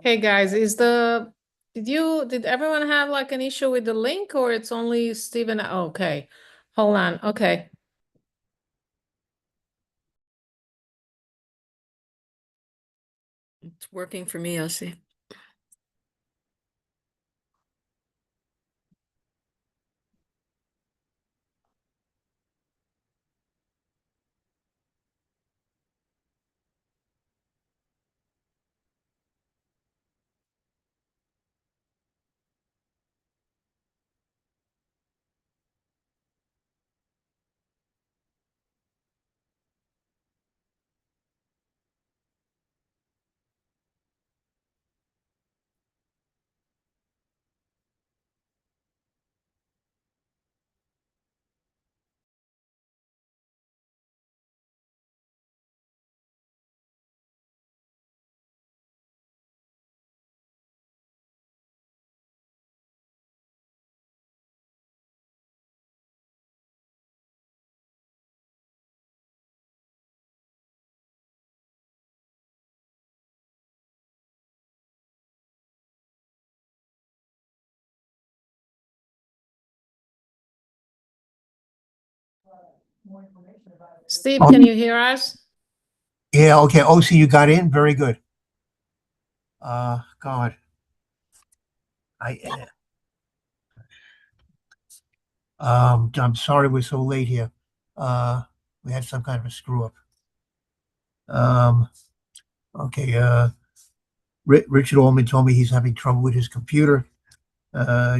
Hey guys, did everyone have like an issue with the link or it's only Steven? Okay. Hold on. Okay. It's working for me, I'll see. Steve, can you hear us? Yeah, okay. OC, you got in? Very good. God. I I'm sorry we're so late here. We had some kind of a screw up. Um, okay, Richard Allman told me he's having trouble with his computer.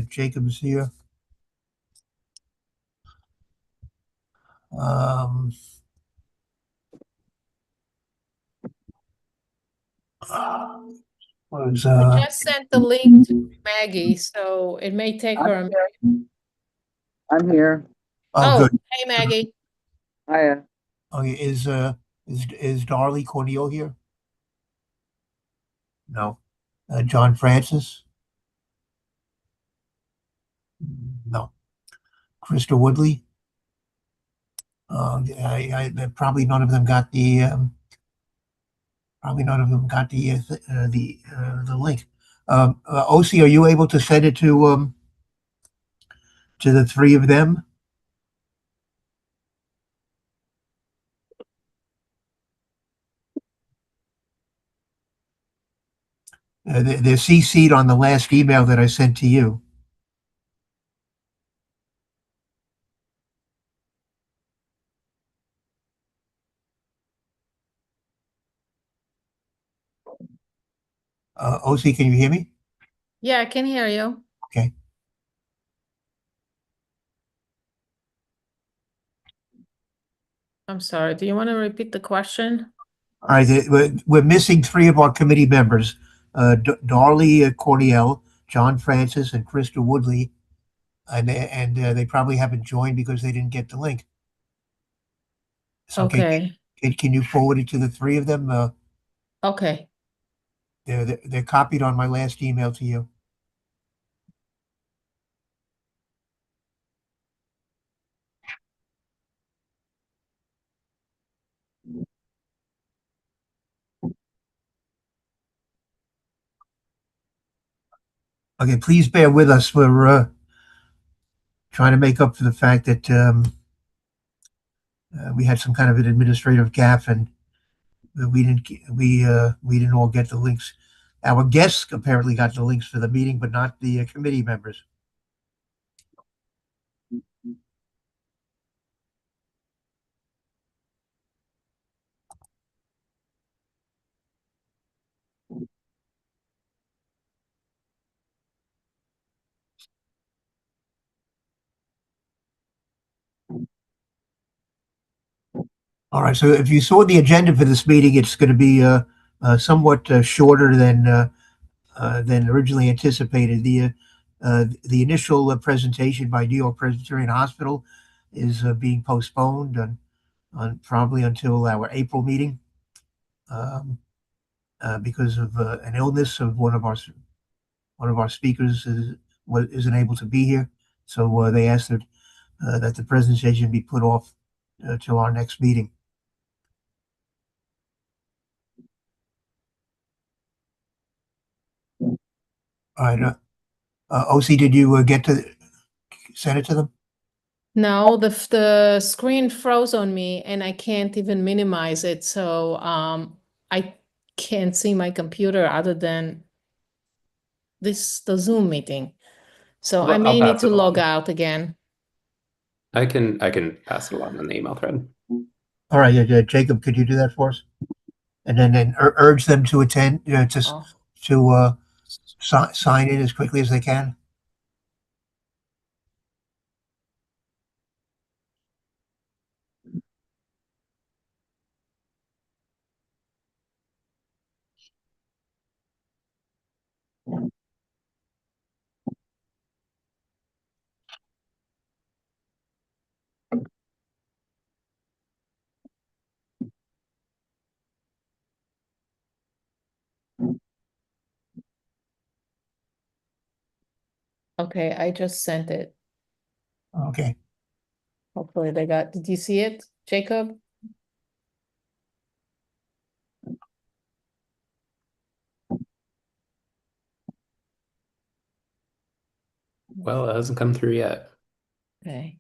Jacob's here. Um, was I just sent the link to Maggie, so it may take her a minute. I'm here. oh, good. Hey Maggie. Hiya. Okay, is Darley Cornel here? No. John Francis? No. Krista Woodley? Probably none of them got the link. OC, are you able to send it to the three of them? They're CC'd on the last email that I sent to you. OC, can you hear me? Yeah, I can hear you. Okay. I'm sorry. Do you want to repeat the question? All right. We're missing three of our committee members, Darley Cornel, John Francis, and Krista Woodley. And they probably haven't joined because they didn't get the link. So Okay. can you forward it to the three of them? Okay. They're copied on my last email to you. Okay, please bear with us. We're trying to make up for the fact that we had some kind of an administrative gaffe and we didn't all get the links. Our guests apparently got the links for the meeting, but not the committee members. All right. So if you saw the agenda for this meeting, it's going to be somewhat shorter than originally anticipated. The initial presentation by New York Presbyterian Hospital is being postponed on probably until our April meeting because of an illness of one of our speakers isn't able to be here. So they asked that the presentation be put off till our next meeting. All right. OC, did you get to send it to them? No, the screen froze on me and I can't even minimize it, so I can't see my computer other than the Zoom meeting. So I may need pass to it log along. out again. I can pass it along on the email thread. All right, Jacob, could you do that for us? And then urge them to attend, Oh, to sign in as quickly as they can. okay, I just sent it. Okay. Hopefully they got, did you see it, Jacob? Well, it hasn't come through yet. Okay.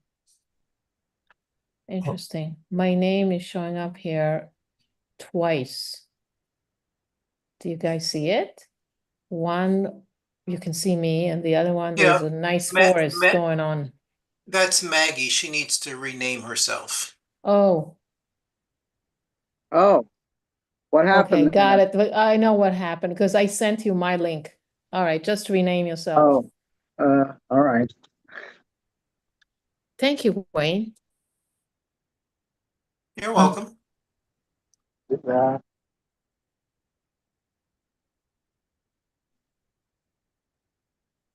Interesting. My name is showing up here twice. Do you guys see it? One, you can see me, and the other one, there's Yeah, a nice Ma- forest Ma- going on. That's Maggie. She needs to rename herself. Oh, Oh, what okay, happened got there? it. But I know what happened because I sent you my link. All right, just rename yourself. Oh, all right. Thank you, Wayne. You're welcome. Yeah.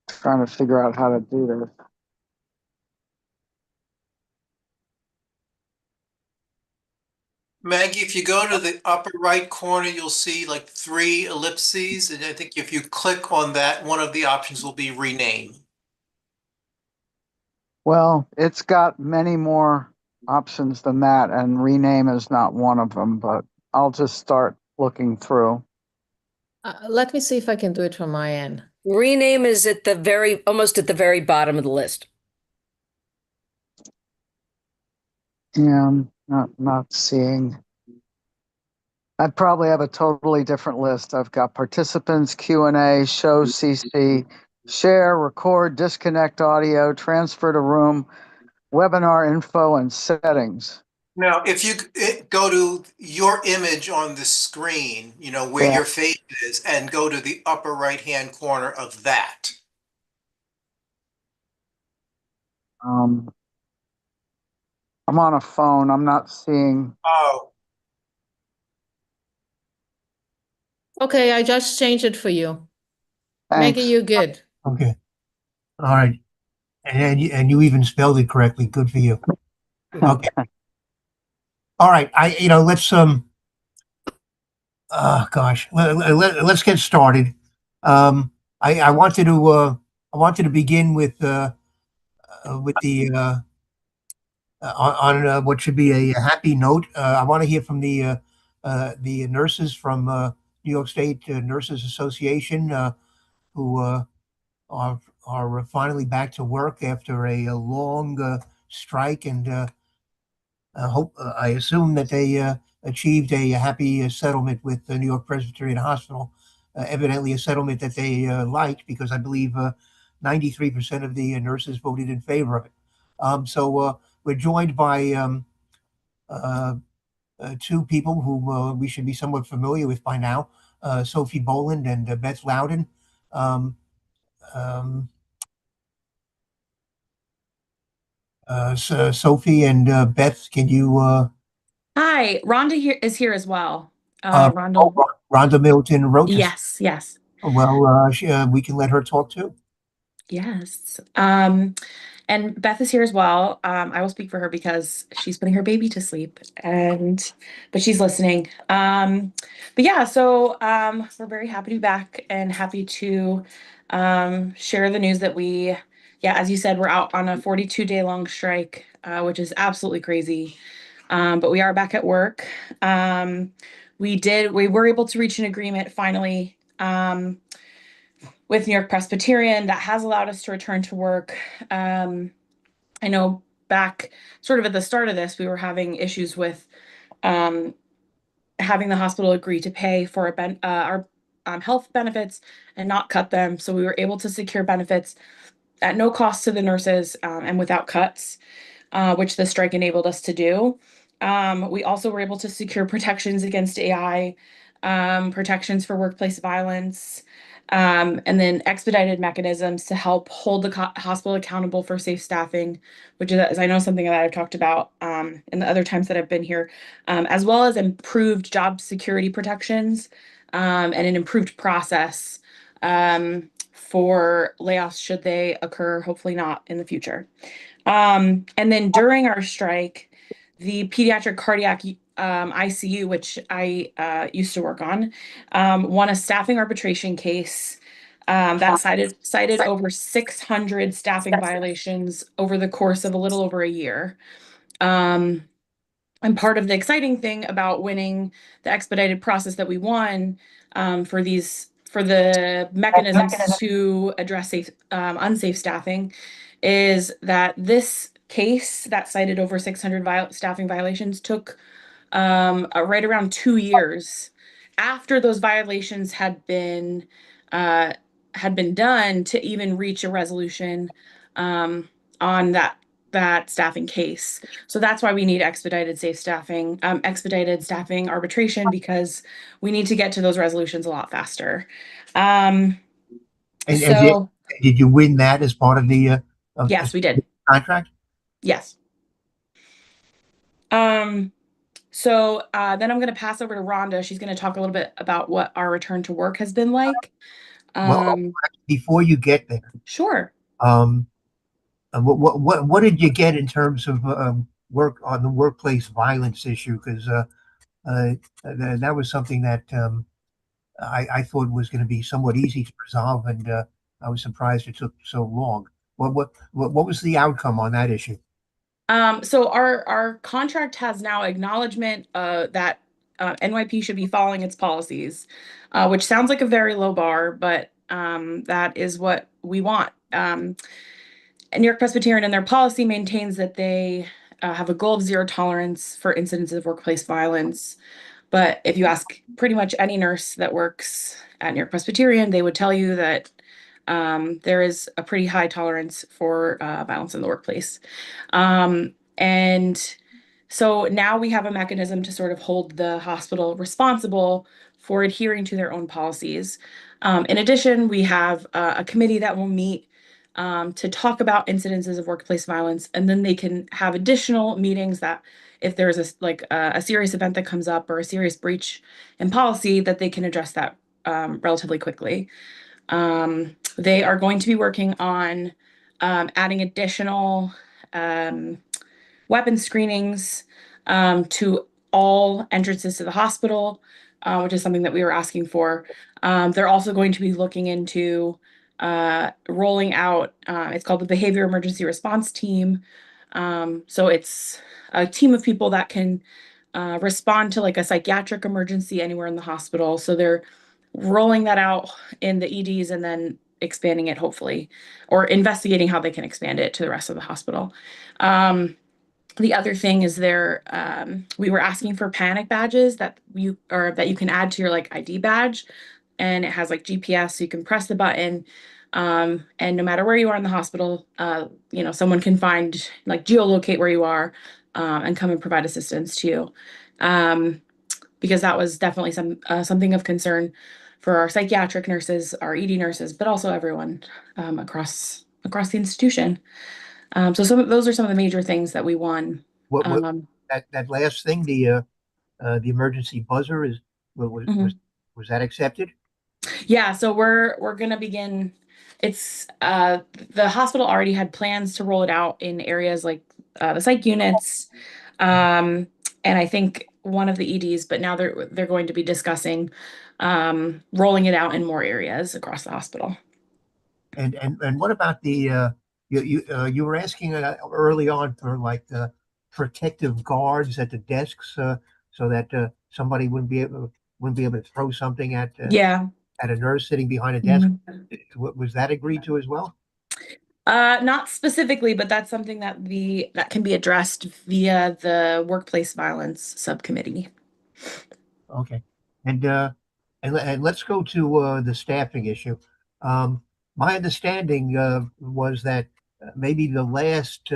Trying to figure out how to do this. Maggie, if you go to the upper right corner, you'll see like 3 ellipses. And I think if you click on that, one of the options will be rename. Well, it's got many more options than that, and rename is not one of them, but I'll just start looking through. Let me see if I can do it from my end. Rename is at the almost at the very bottom of the list. Yeah, I'm not seeing. I probably have a totally different list. I've got participants, Q&A, show CC, share, record, disconnect audio, transfer to room, webinar info, and settings. Now, if you go to your image on the screen, you know, where Yeah. your face is, and go to the upper right-hand corner of that. I'm on a phone. I'm not seeing. Oh, Okay, I just changed it for you. Thanks. Maggie, you good? Okay. All right. And you even spelled it correctly. Good for you. Okay. All right. Let's gosh, let's get started. I wanted to begin with the on what should be a happy note. I want to hear from the nurses from New York State Nurses Association who are finally back to work after a long strike, and I assume that they achieved a happy settlement with the New York Presbyterian Hospital. Evidently, a settlement that they liked, because I believe 93% of the nurses voted in favor of it. So we're joined by uh, two people whom we should be somewhat familiar with by now, Sophie Boland and Beth Loudon. Um, um, so Sophie and Beth, can you Hi, Rhonda here is here as well. uh, Rhonda, Rhonda Middleton Rotis? yes. Well, we can let her talk too. Yes. And Beth is here as well. I will speak for her because she's putting her baby to sleep but she's listening. But yeah, so we're very happy to be back and happy to share the news that yeah, as you said, we're out on a 42-day long strike, which is absolutely crazy. But we are back at work. We were able to reach an agreement finally with New York Presbyterian that has allowed us to return to work. I know back sort of at the start of this, we were having issues with having the hospital agree to pay for our health benefits and not cut them. So we were able to secure benefits at no cost to the nurses and without cuts, which the strike enabled us to do. We also were able to secure protections against AI, protections for workplace violence, and then expedited mechanisms to help hold the hospital accountable for safe staffing, which is I know something that I've talked about in the other times that I've been here, as well as improved job security protections and an improved process for layoffs should they occur, hopefully not in the future. And then during our strike, the pediatric cardiac ICU, which I used to work on, won a staffing arbitration case that cited over 600 staffing violations over the course of a little over a year. And part of the exciting thing about winning the expedited process that we won for the mechanisms to address unsafe staffing is that this case that cited over 600 staffing violations took right around 2 years after those violations had been done to even reach a resolution on that staffing case. So that's why we need expedited staffing arbitration, because we need to get to those resolutions a lot faster. And So did you win that as part of the yes, we did. contract? Yes. So then I'm going to pass over to Rhonda. She's going to talk a little bit about what our return to work has been like. Well, before you get there, Sure. what did you get in terms of work on the workplace violence issue? Because that was something that I thought was going to be somewhat easy to resolve, and I was surprised it took so long. What was the outcome on that issue? So our contract has now acknowledgement that NYP should be following its policies, which sounds like a very low bar, but that is what we want. And New York Presbyterian in their policy maintains that they have a goal of zero tolerance for incidents of workplace violence. But if you ask pretty much any nurse that works at New York Presbyterian, they would tell you that there is a pretty high tolerance for violence in the workplace. And so now we have a mechanism to sort of hold the hospital responsible for adhering to their own policies. In addition, we have a committee that will meet to talk about incidences of workplace violence, and then they can have additional meetings that if there's a serious event that comes up or a serious breach in policy, that they can address that relatively quickly. They are going to be working on adding additional weapon screenings to all entrances to the hospital, which is something that we were asking for. They're also going to be looking into rolling out, it's called the Behavior Emergency Response Team. So it's a team of people that can respond to like a psychiatric emergency anywhere in the hospital. So they're rolling that out in the EDs and then expanding it, hopefully, or investigating how they can expand it to the rest of the hospital. The other thing is we were asking for panic badges that you can add to your like ID badge, and it has like GPS, so you can press the button, and no matter where you are in the hospital, someone can find like geolocate where you are, and come and provide assistance to you, because that was definitely something of concern for our psychiatric nurses, our ED nurses, but also everyone across the institution. So those are some of the major things that we won. That last thing, the emergency buzzer was that accepted? Yeah, so we're gonna begin. It's the hospital already had plans to roll it out in areas like the psych units, and I think one of the EDs, but now they're going to be discussing rolling it out in more areas across the hospital. And what about the you were asking early on for like protective guards at the desks so that somebody wouldn't be able to throw something at Yeah. had a nurse sitting behind a desk. Was that agreed to as well? Not specifically, but that's something that that can be addressed via the workplace violence subcommittee. Okay. And let's go to the staffing issue. My understanding was that maybe the last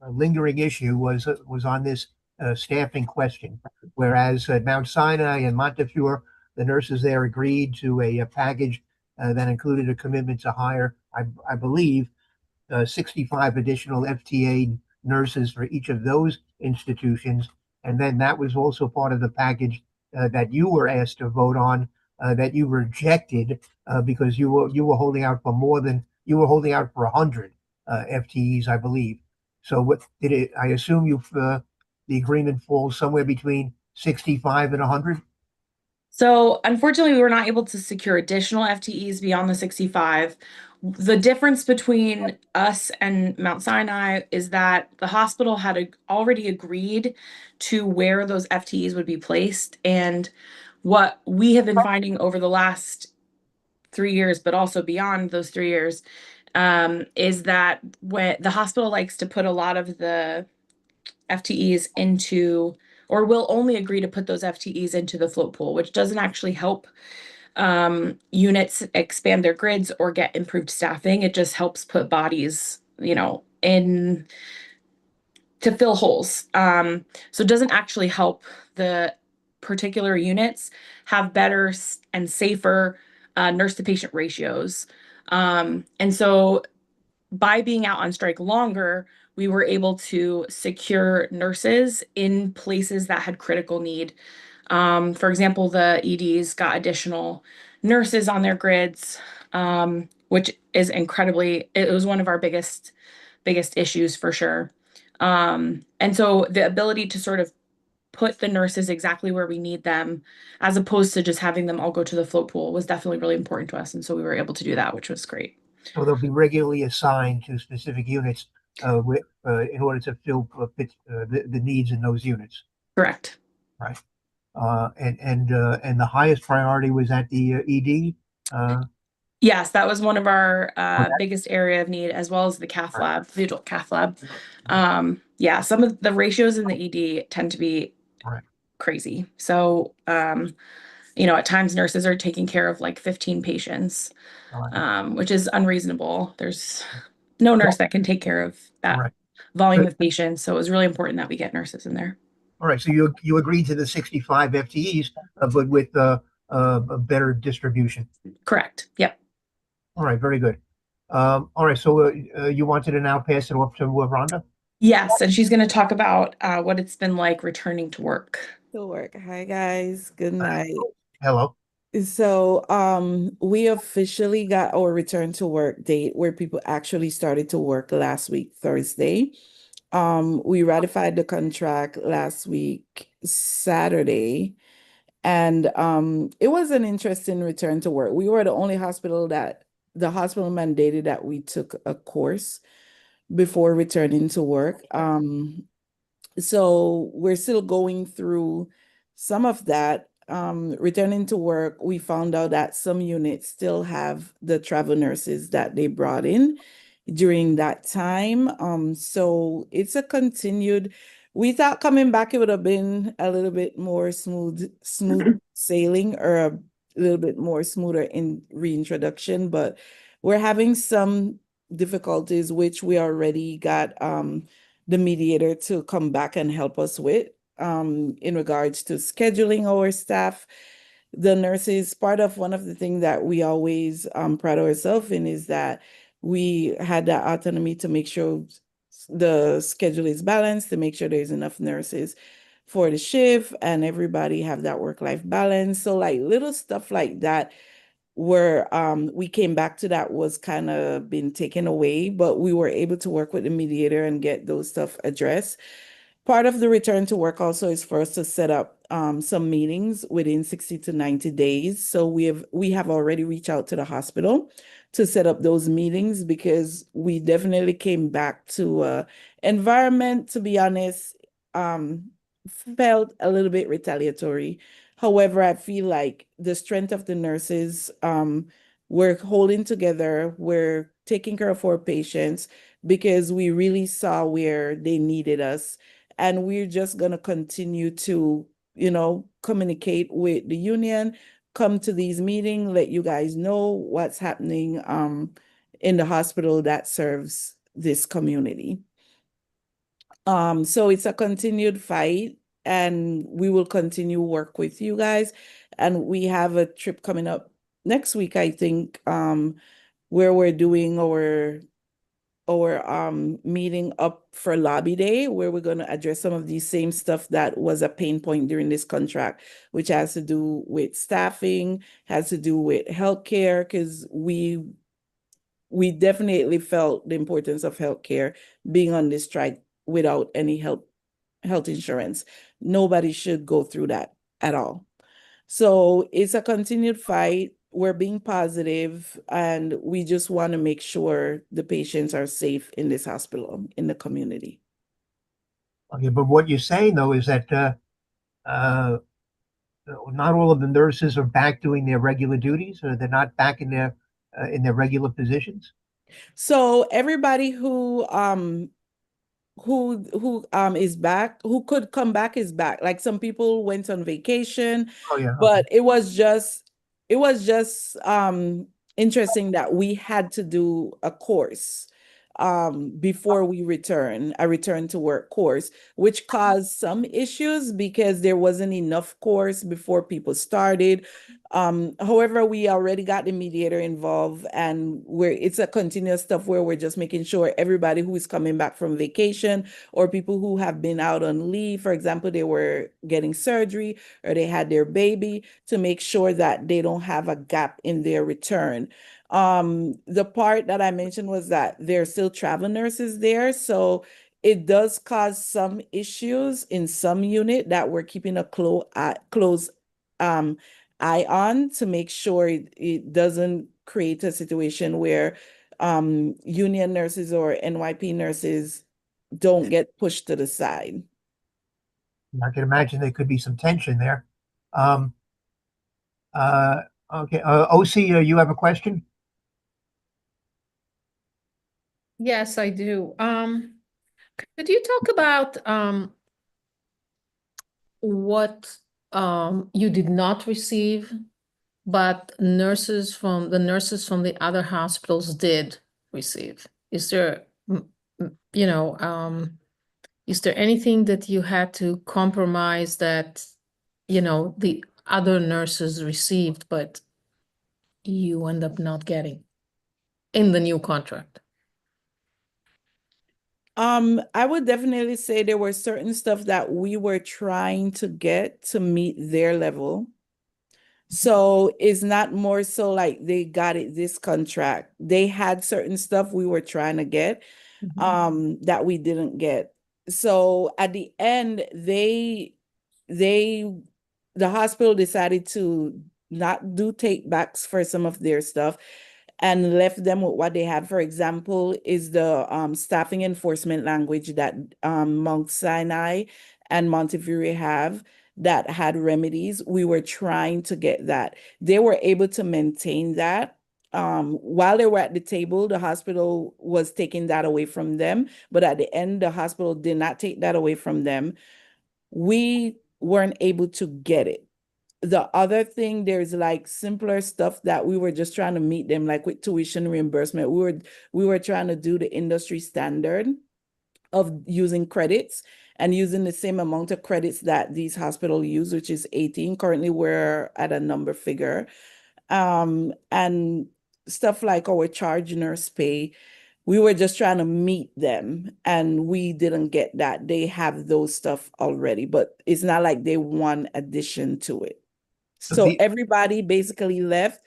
lingering issue was on this staffing question, whereas at Mount Sinai and Montefiore, the nurses there agreed to a package that included a commitment to hire, I believe, 65 additional FTA nurses for each of those institutions. And then that was also part of the package that you were asked to vote on, that you rejected because you were holding out for more than you were holding out for 100 FTEs, I believe. So what did it? I assume the agreement falls somewhere between 65 and 100. So unfortunately, we were not able to secure additional FTEs beyond the 65. The difference between us and Mount Sinai is that the hospital had already agreed to where those FTEs would be placed. And what we have been finding over the last 3 years, but also beyond those 3 years, is that when the hospital likes to put a lot of the FTEs into, or will only agree to put those FTEs into the float pool, which doesn't actually help units expand their grids or get improved staffing. It just helps put bodies, in to fill holes. So it doesn't actually help the particular units have better and safer nurse to patient ratios. And so by being out on strike longer, we were able to secure nurses in places that had critical need. For example, the EDs got additional nurses on their grids, which is it was one of our biggest issues for sure. And so the ability to sort of put the nurses exactly where we need them, as opposed to just having them all go to the float pool, was definitely really important to us. And so we were able to do that, which was great. So they'll be regularly assigned to specific units in order to fill the needs in those units. Correct. Right. And the highest priority was at the ED. Yes, that was one of our biggest area of need, as well as the cath lab, the adult cath lab. Yeah, some of the ratios in the ED tend to be crazy. So, at times nurses are taking care of like 15 patients, which is unreasonable. There's no nurse that can take care of that volume of patients. So it was really important that we get nurses in there. All right. So you agreed to the 65 FTEs, but with a better distribution. Correct. Yep. All right. Very good. All right. So you wanted to now pass it off to Rhonda? Yes, and she's going to talk about what it's been like returning to work. Hi, guys. Good night. Hello. So we officially got our return to work date where people actually started to work last week, Thursday. We ratified the contract last week, Saturday, and it was an interesting return to work. We were the only hospital that the hospital mandated that we took a course before returning to work. So we're still going through some of that. Returning to work, we found out that some units still have the travel nurses that they brought in during that time. So it's a continued, we thought coming back it would have been a little bit more smooth sailing, or a little bit more smoother in reintroduction, but we're having some difficulties, which we already got the mediator to come back and help us with. In regards to scheduling our staff, the nurses, one of the things that we always pride ourselves in is that we had that autonomy to make sure the schedule is balanced, to make sure there's enough nurses for the shift and everybody have that work-life balance. So like little stuff like that where we came back to that was kind of been taken away, but we were able to work with the mediator and get those stuff addressed. Part of the return to work also is for us to set up some meetings within 60 to 90 days. So we have already reached out to the hospital to set up those meetings, because we definitely came back to environment, to be honest, felt a little bit retaliatory. However, I feel like the strength of the nurses, we're holding together, we're taking care of our patients because we really saw where they needed us. And we're just going to continue to, communicate with the union, come to these meetings, let you guys know what's happening in the hospital that serves this community. So it's a continued fight, and we will continue work with you guys. And we have a trip coming up next week, I think, where we're doing our meeting up for lobby day, where we're going to address some of these same stuff that was a pain point during this contract, which has to do with staffing, has to do with healthcare, because we definitely felt the importance of healthcare being on this strike without any health insurance. Nobody should go through that at all. So it's a continued fight. We're being positive, and we just want to make sure the patients are safe in this hospital, in the community. Okay, but what you're saying though is that not all of the nurses are back doing their regular duties, or they're not back in their regular positions. So everybody who is back, who could come back, is back. Like some people went on vacation, Oh yeah, but it was just interesting that we had to do a course before we a return to work course, which caused some issues because there wasn't enough course before people started. However, we already got the mediator involved, and it's a continuous stuff where we're just making sure everybody who is coming back from vacation or people who have been out on leave, for example, they were getting surgery or they had their baby, to make sure that they don't have a gap in their return. The part that I mentioned was that there are still travel nurses there, so it does cause some issues in some unit that we're keeping a close eye on to make sure it doesn't create a situation where union nurses or NYP nurses don't get pushed to the side. I can imagine there could be some tension there. Okay, OC, you have a question? Yes, I do. Could you talk about what you did not receive, but the nurses from the other hospitals did receive? Is there, is there anything that you had to compromise that, the other nurses received, but you end up not getting in the new contract? I would definitely say there were certain stuff that we were trying to get to meet their level. So it's not more so like they got it this contract. They had certain stuff we were trying to get that we didn't get. So at the end, the hospital decided to not do take backs for some of their stuff and left them with what they had. For example, is the staffing enforcement language that Mount Sinai and Montefiore have that had remedies. We were trying to get that. They were able to maintain that. While they were at the table, the hospital was taking that away from them. But at the end, the hospital did not take that away from them. We weren't able to get it. The other thing, there's like simpler stuff that we were just trying to meet them, like with tuition reimbursement. We were trying to do the industry standard of using credits and using the same amount of credits that these hospitals use, which is 18. Currently, we're at a number figure. And stuff like our charge nurse pay, we were just trying to meet them, and we didn't get that. They have those stuff already, but it's not like they want addition to it. So everybody basically left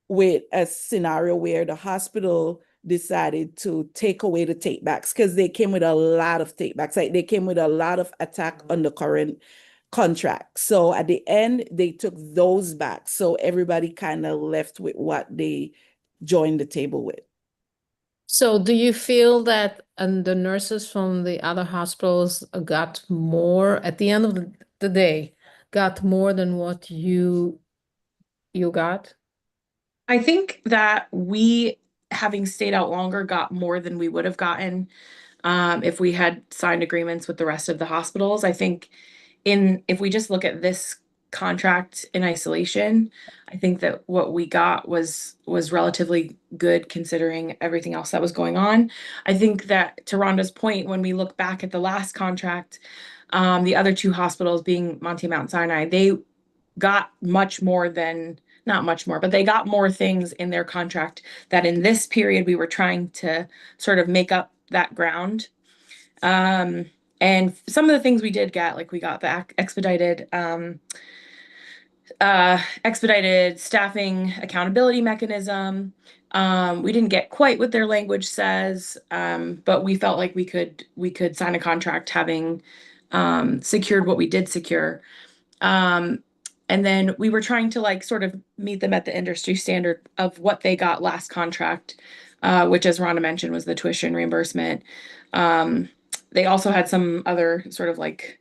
with a scenario where the hospital decided to take away the takebacks, because they came with a lot of takebacks. Like they came with a lot of attack on the current contract. So at the end, they took those back. So everybody kind of left with what they joined the table with. So do you feel that the nurses from the other hospitals got more at the end of the day? got more than what you got? I think that we, having stayed out longer, got more than we would have gotten if we had signed agreements with the rest of the hospitals. I think if we just look at this contract in isolation, I think that what we got was relatively good considering everything else that was going on. I think that to Rhonda's point, when we look back at the last contract, the other two hospitals being Monte Mount Sinai, they got much more than, not much more, but they got more things in their contract that in this period we were trying to sort of make up that ground. And some of the things we did get, like we got the expedited staffing accountability mechanism. We didn't get quite what their language says, but we felt like we could sign a contract having secured what we did secure. And then we were trying to like sort of meet them at the industry standard of what they got last contract, which, as Rhonda mentioned, was the tuition reimbursement. They also had some other sort of like,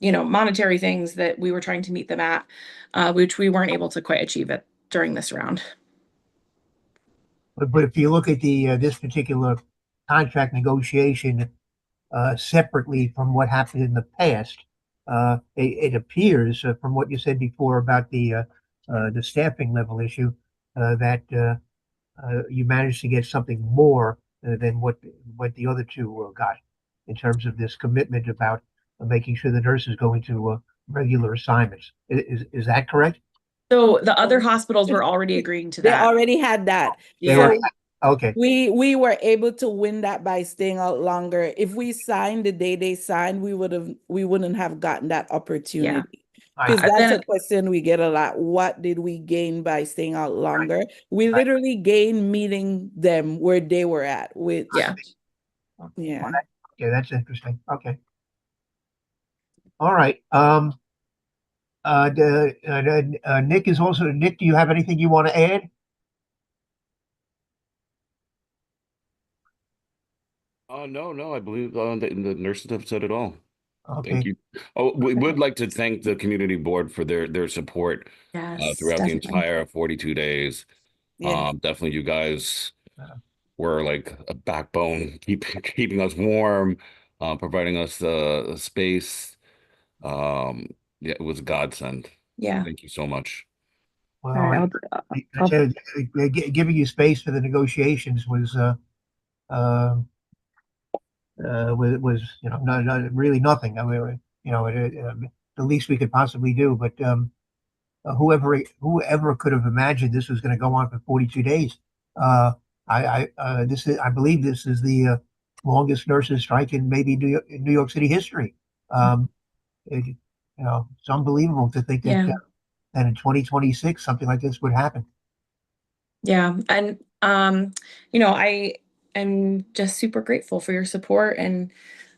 monetary things that we were trying to meet them at, which we weren't able to quite achieve it during this round. But if you look at this particular contract negotiation separately from what happened in the past, it appears from what you said before about the staffing level issue that you managed to get something more than what the other two got in terms of this commitment about making sure the nurses go into regular assignments. Is that correct? So the other hospitals were already agreeing to They that. already had that. They Yeah. were okay. We were able to win that by staying out longer. If we signed the day they signed, we wouldn't have gotten that opportunity. Because Right. that's Then- a question we get a lot. What did we gain by staying out longer? We literally gained meeting them where they were at. Which, Yeah. yeah. Okay, that's interesting. Okay. All right. Nick is also Nick. Do you have anything you want to add? No, I believe the nurses have said it all. Okay. Thank you. Oh, we would like to thank the community board for their support Yes, throughout the definitely. entire 42 days. Yeah. Definitely you guys Yeah. were like a backbone, keeping us warm, providing us the space. Yeah, it was a godsend. Yeah. Thank you so much. Well, All right, I said, giving you space for the negotiations was not really nothing. I mean, the least we could possibly do. But whoever could have imagined this was going to go on for 42 days? I believe this is the longest nurses strike in maybe New York City history. It's unbelievable to think that Yeah. that in 2026 something like this would happen. Yeah. And, I am just super grateful for your support. And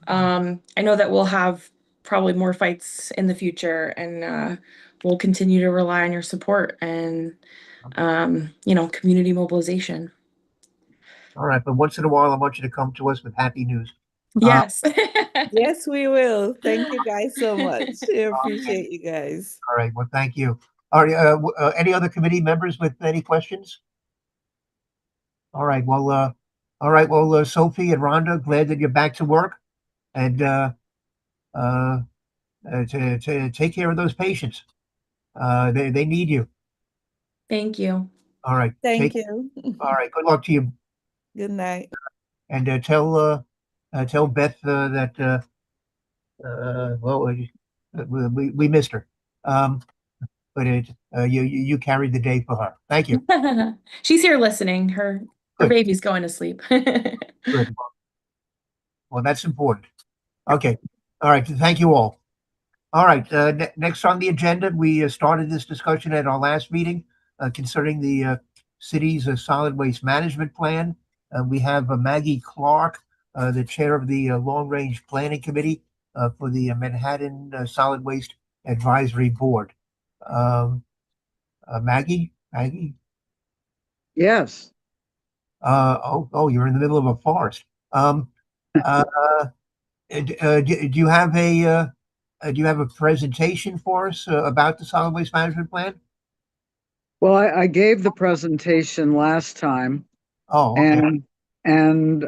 I know that we'll have probably more fights in the future, and we'll continue to rely on your support and, community mobilization. All right, but once in a while, I want you to come to us with happy news. Yes. Yes, we will. Thank you guys so much. I appreciate you guys. All right, well, thank you. All right, any other committee members with any questions? All right, well, Sophie and Rhonda, glad that you're back to work, and to take care of those patients. They need you. Thank you. All right. Thank you. All right. Good luck to you. Good night. And tell Beth that we missed her. But you carried the day for her. Thank you. She's here listening. Her Good. baby's going to sleep. Good. Well, that's important. Okay. All right. Thank you all. All right. Next on the agenda, we started this discussion at our last meeting concerning the city's solid waste management plan. We have Maggie Clark, the chair of the Long Range Planning Committee for the Manhattan Solid Waste Advisory Board. Maggie? Yes. You're in the middle of a forest. Do you have a do you have a presentation for us about the solid waste management plan? Well, I gave the presentation last time, Oh, okay. and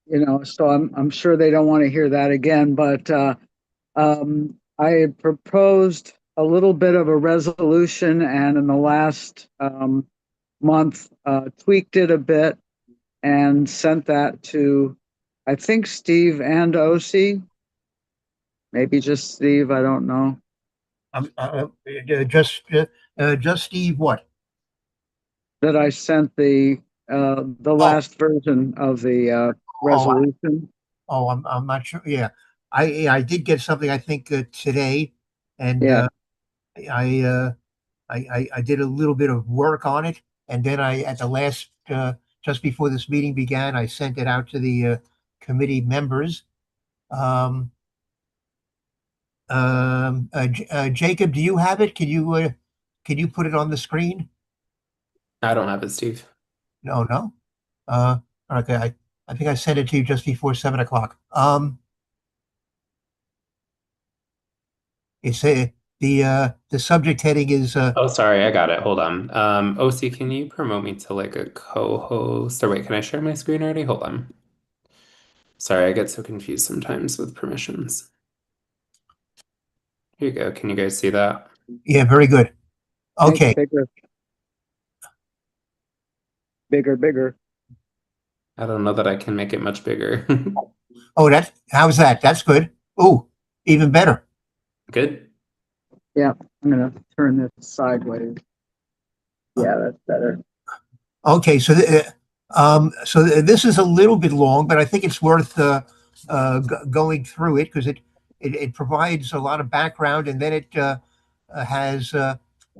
you know, so I'm sure they don't want to hear that again, but I proposed a little bit of a resolution, and in the last month tweaked it a bit and sent that to, I think, Steve and OC, maybe just Steve, I don't know. Just Steve, what? That I sent the last version of the resolution. Oh, I'm not sure. Yeah, I did get something, I think, today, and Yeah. I did a little bit of work on it, and then at the last, just before this meeting began, I sent it out to the committee members. Jacob, do you have it? Can you put it on the screen? I don't have it, Steve. No. Okay. I think I sent it to you just before 7 o'clock. It's the subject heading is Oh, sorry, I got it. Hold on. OC, can you promote me to like a co-host? Or wait, can I share my screen already? Hold on. Sorry, I get so confused sometimes with permissions. Here you go. Can you guys see that? yeah, very good. Okay. Bigger. I don't know that I can make it much bigger. Oh, how's that? That's good. Oh, even better. Good. Yeah, I'm gonna turn this sideways. Yeah, that's better. Okay, so this is a little bit long, but I think it's worth going through it because it provides a lot of background, and then it has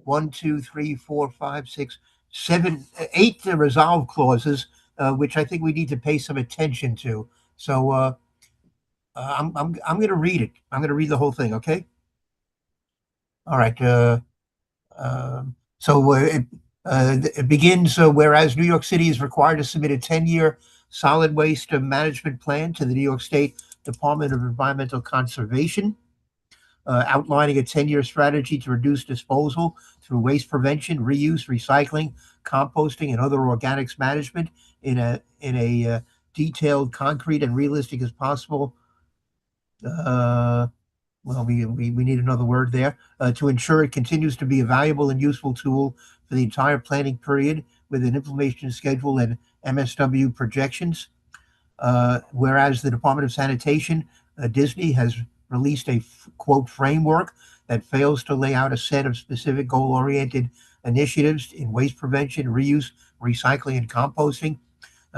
1, 2, 3, 4, 5, 6, 7, 8 resolve clauses, which I think we need to pay some attention to. So I'm going to read it. I'm going to read the whole thing. Okay. All right. So it begins, whereas New York City is required to submit a 10-year solid waste management plan to the New York State Department of Environmental Conservation, outlining a 10-year strategy to reduce disposal through waste prevention, reuse, recycling, composting, and other organics management in a detailed, concrete, and realistic as possible. Well, we need another word there, to ensure it continues to be a valuable and useful tool for the entire planning period with an implementation schedule and MSW projections. Whereas the Department of Sanitation, Disney, has released a quote framework that fails to lay out a set of specific goal-oriented initiatives in waste prevention, reuse, recycling, and composting,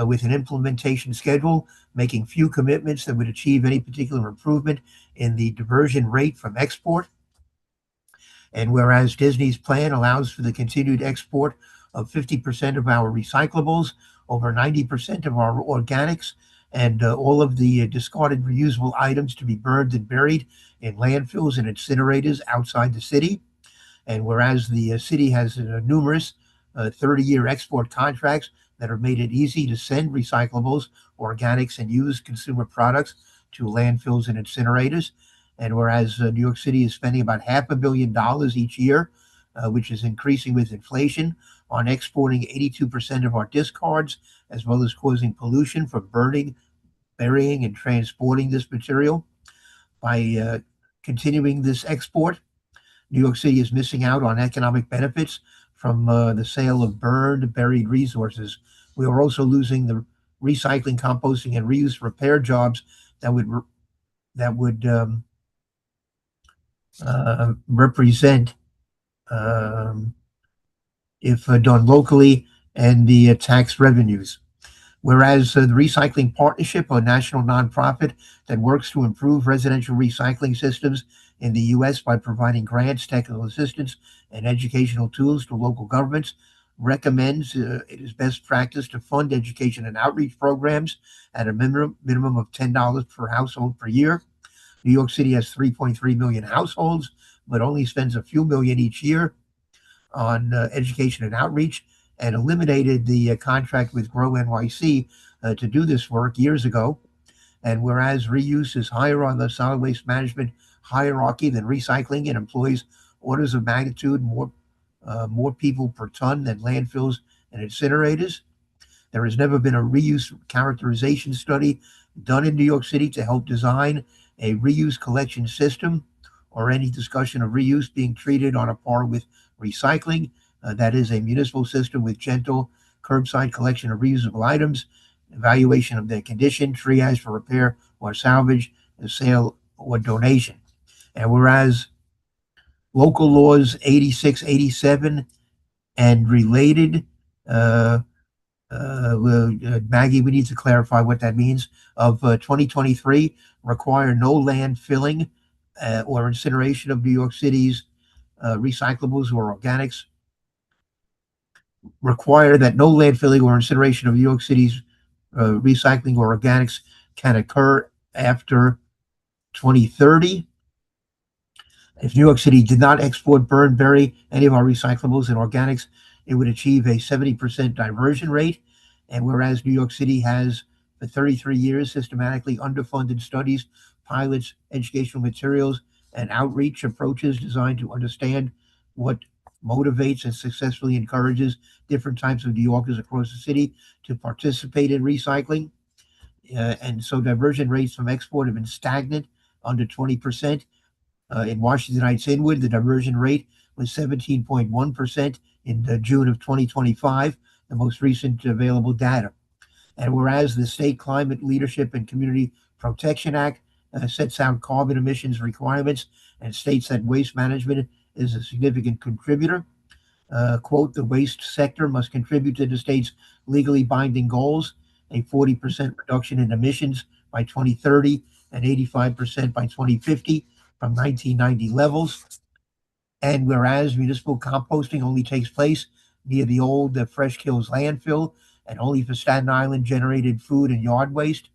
with an implementation schedule, making few commitments that would achieve any particular improvement in the diversion rate from export. And whereas Disney's plan allows for the continued export of 50% of our recyclables, over 90% of our organics, and all of the discarded reusable items to be burned and buried in landfills and incinerators outside the city. And whereas the city has numerous 30-year export contracts that have made it easy to send recyclables, organics, and used consumer products to landfills and incinerators. And whereas New York City is spending about $500 million each year, which is increasing with inflation, on exporting 82% of our discards, as well as causing pollution from burning, burying, and transporting this material. By continuing this export, New York City is missing out on economic benefits from the sale of burned, buried resources. We are also losing the recycling, composting, and reuse repair jobs that would represent, if done locally, and the tax revenues. Whereas the Recycling Partnership, a national nonprofit that works to improve residential recycling systems in the U.S. by providing grants, technical assistance, and educational tools to local governments, recommends it is best practice to fund education and outreach programs at a minimum of $10 per household per year. New York City has 3.3 million households, but only spends a few million each year on education and outreach, and eliminated the contract with Grow NYC to do this work years ago. And whereas reuse is higher on the solid waste management hierarchy than recycling and employs orders of magnitude more people per ton than landfills and incinerators. There has never been a reuse characterization study done in New York City to help design a reuse collection system or any discussion of reuse being treated on a par with recycling. That is a municipal system with gentle curbside collection of reusable items, evaluation of their condition, triage for repair or salvage, sale or donation. And whereas local laws 86, 87 and related, Maggie, we need to clarify what that means, of 2023 require no landfilling or incineration of New York City's recyclables or organics, require that no landfilling or incineration of New York City's recycling or organics can occur after 2030. If New York City did not export, burn, bury any of our recyclables and organics, it would achieve a 70% diversion rate. And whereas New York City has for 33 years systematically underfunded studies, pilots, educational materials, and outreach approaches designed to understand what motivates and successfully encourages different types of New Yorkers across the city to participate in recycling. And so diversion rates from export have been stagnant, under 20%. In Washington Heights Inwood, the diversion rate was 17.1% in June of 2025, the most recent available data. And whereas the State Climate Leadership and Community Protection Act sets out carbon emissions requirements and states that waste management is a significant contributor, quote, the waste sector must contribute to the state's legally binding goals, a 40% reduction in emissions by 2030 and 85% by 2050 from 1990 levels. And whereas municipal composting only takes place near the old Fresh Kills landfill and only for Staten Island generated food and yard waste,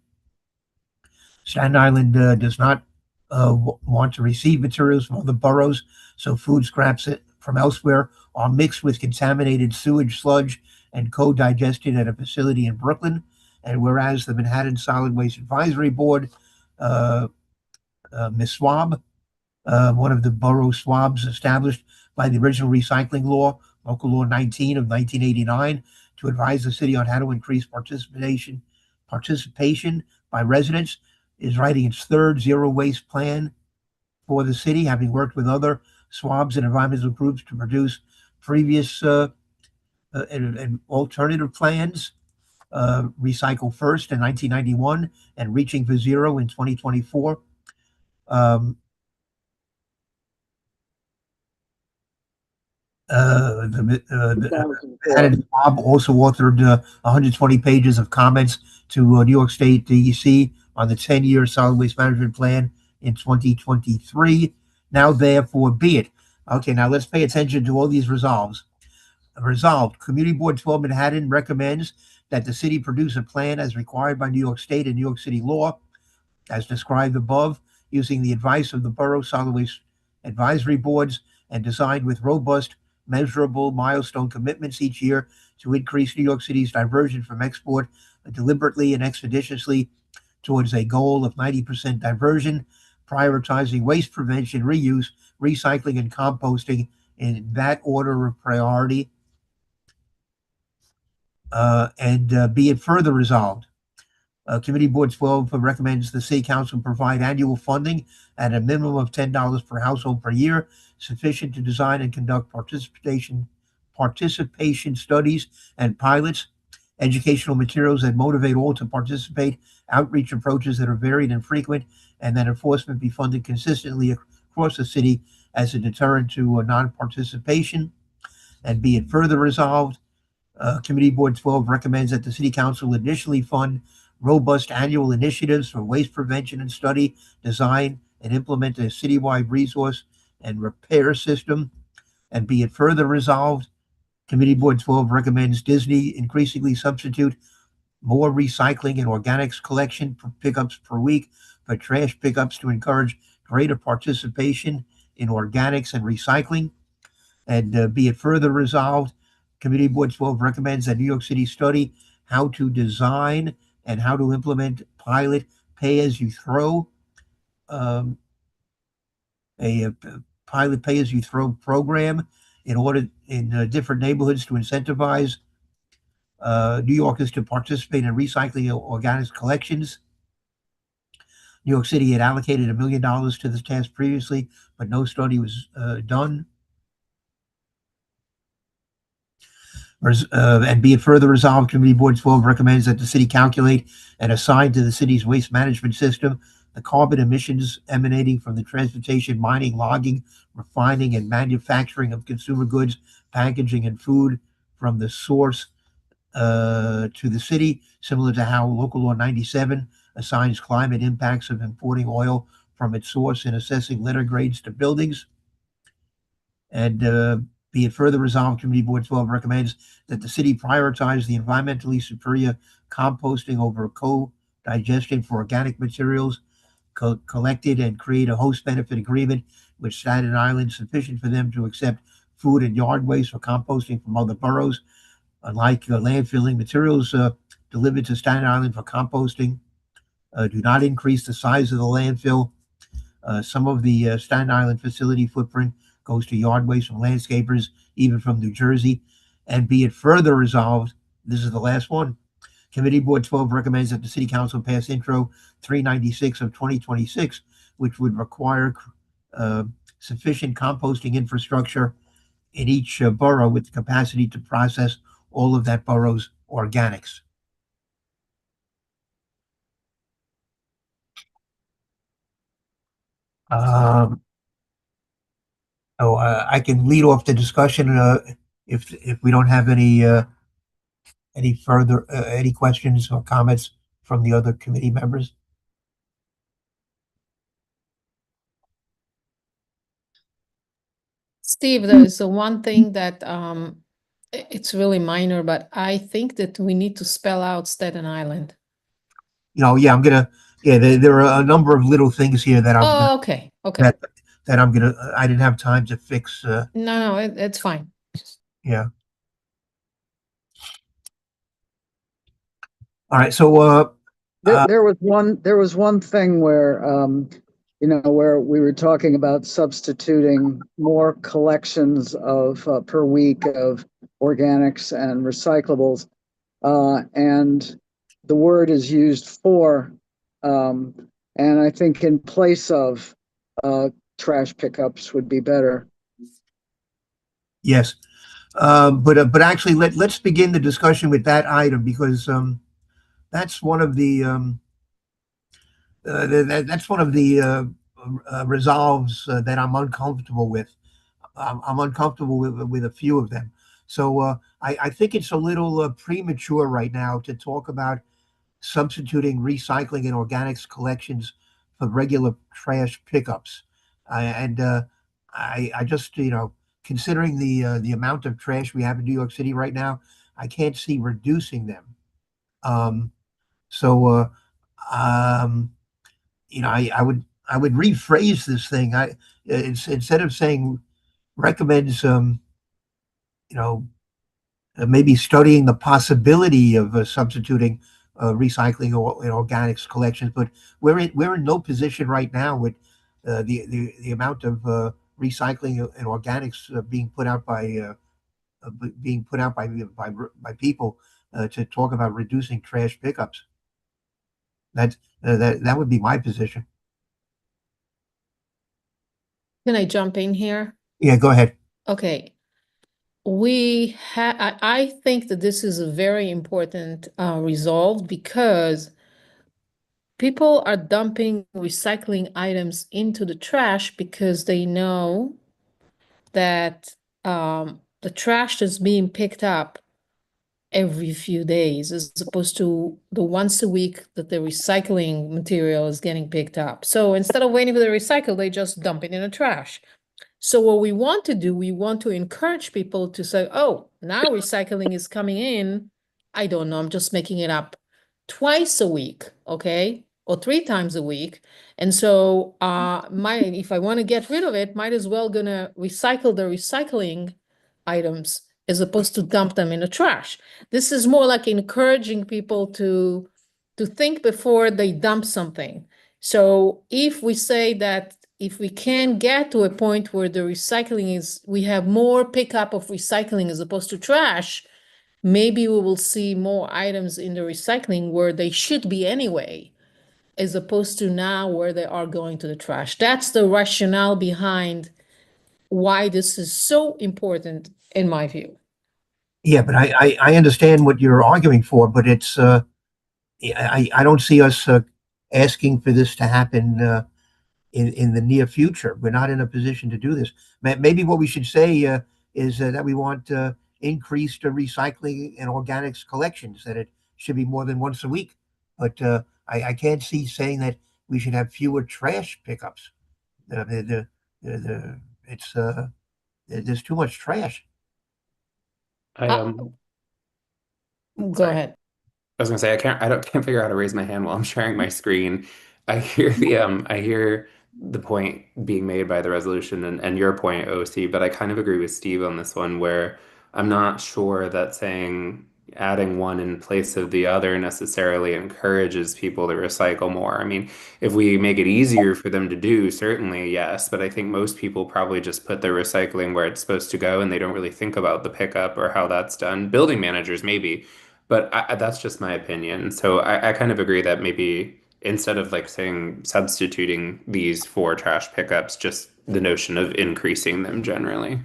Staten Island does not want to receive materials from other boroughs, so food scraps from elsewhere are mixed with contaminated sewage sludge and co-digested at a facility in Brooklyn. And whereas the Manhattan Solid Waste Advisory Board, Ms. Swab, one of the borough swabs established by the original recycling law, Local Law 19 of 1989, to advise the city on how to increase participation by residents, is writing its third zero waste plan for the city, having worked with other swabs and environmental groups to produce previous and alternative plans. Recycle First in 1991 and Reaching for Zero in 2024. Bob also authored 120 pages of comments to New York State DEC on the 10-year solid waste management plan in 2023. Now, therefore, be it. Okay, now let's pay attention to all these resolves. Resolved, Community Board 12 Manhattan recommends that the city produce a plan as required by New York State and New York City law, as described above, using the advice of the Borough Solid Waste Advisory Boards and designed with robust, measurable milestone commitments each year to increase New York City's diversion from export deliberately and expeditiously towards a goal of 90% diversion, prioritizing waste prevention, reuse, recycling, and composting in that order of priority. Be it further resolved, Committee Board 12 recommends the City Council provide annual funding at a minimum of $10 per household per year, sufficient to design and conduct participation studies and pilots, educational materials that motivate all to participate, outreach approaches that are varied and frequent, and that enforcement be funded consistently across the city as a deterrent to non-participation. And be it further resolved, Committee Board 12 recommends that the City Council initially fund robust annual initiatives for waste prevention and study, design, and implement a citywide resource and repair system. And be it further resolved, Committee Board 12 recommends Disney increasingly substitute more recycling and organics collection pickups per week for trash pickups to encourage greater participation in organics and recycling. And be it further resolved, Committee Board 12 recommends that New York City study how to design and how to implement pilot pay-as-you-throw a pilot pay-as-you-throw program in different neighborhoods to incentivize New Yorkers to participate in recycling organics collections. New York City had allocated $1 million to this task previously, but no study was done. And be it further resolved, Committee Board 12 recommends that the city calculate and assign to the city's waste management system the carbon emissions emanating from the transportation, mining, logging, refining, and manufacturing of consumer goods, packaging, and food from the source to the city, similar to how Local Law 97 assigns climate impacts of importing oil from its source in assessing letter grades to buildings. And be it further resolved, Committee Board 12 recommends that the city prioritize the environmentally superior composting over co-digestion for organic materials collected and create a host benefit agreement with Staten Island sufficient for them to accept food and yard waste for composting from other boroughs. Unlike landfilling, materials delivered to Staten Island for composting do not increase the size of the landfill. Some of the Staten Island facility footprint goes to yard waste from landscapers, even from New Jersey. And be it further resolved, this is the last one, Committee Board 12 recommends that the City Council pass Intro 396 of 2026, which would require sufficient composting infrastructure in each borough with the capacity to process all of that borough's organics. I can lead off the discussion if we don't have any further any questions or comments from the other committee members. Steve, there's the one thing that it's really minor, but I think that we need to spell out Staten Island. Yeah, there are a number of little things here that I'm okay. that I didn't have time to fix. No, it's fine. Yeah. All right. So there was one thing where where we were talking about substituting more collections of per week of organics and recyclables, and the word is used for, and I think in place of trash pickups would be better. Yes, but actually let's begin the discussion with that item, because that's one of the resolves that I'm uncomfortable with. I'm uncomfortable with a few of them. So I think it's a little premature right now to talk about substituting recycling and organics collections for regular trash pickups. I just, considering the amount of trash we have in New York City right now, I can't see reducing them. I would rephrase this thing. Instead of saying recommends, maybe studying the possibility of substituting recycling or organics collections, but we're in no position right now with the amount of recycling and organics being put out by people to talk about reducing trash pickups. That would be my position. Can I jump in here? Yeah, go ahead. Okay. I think that this is a very important resolve, because people are dumping recycling items into the trash because they know that the trash is being picked up every few days, as opposed to the once a week that the recycling material is getting picked up. So instead of waiting for the recycle, they just dump it in the trash. So what we want to do, we want to encourage people to say, oh, now recycling is coming in. I don't know, I'm just making it up, twice a week, okay? Or 3 times a week. And so if I want to get rid of it, might as well gonna recycle the recycling items as opposed to dump them in the trash. This is more like encouraging people to think before they dump something. So if we say that if we can get to a point where the recycling is, we have more pickup of recycling as opposed to trash, maybe we will see more items in the recycling where they should be anyway, as opposed to now where they are going to the trash. That's the rationale behind why this is so important, in my view. Yeah, but I understand what you're arguing for, but it's, I don't see us asking for this to happen in the near future. We're not in a position to do this. Maybe what we should say is that we want increased recycling and organics collections, that it should be more than once a week. But I can't see saying that we should have fewer trash pickups. It's there's too much trash. I Go sorry. ahead. I was gonna say can't figure out how to raise my hand while I'm sharing my screen. I hear the point being made by the resolution and your point, OC, but I kind of agree with Steve on this one where I'm not sure that saying adding one in place of the other necessarily encourages people to recycle more. I mean, if we make it easier for them to do, certainly yes, but I think most people probably just put their recycling where it's supposed to go and they don't really think about the pickup or how that's done. Building managers maybe. But that's just my opinion. So I kind of agree that maybe instead of like saying substituting these for trash pickups, just the notion of increasing them generally.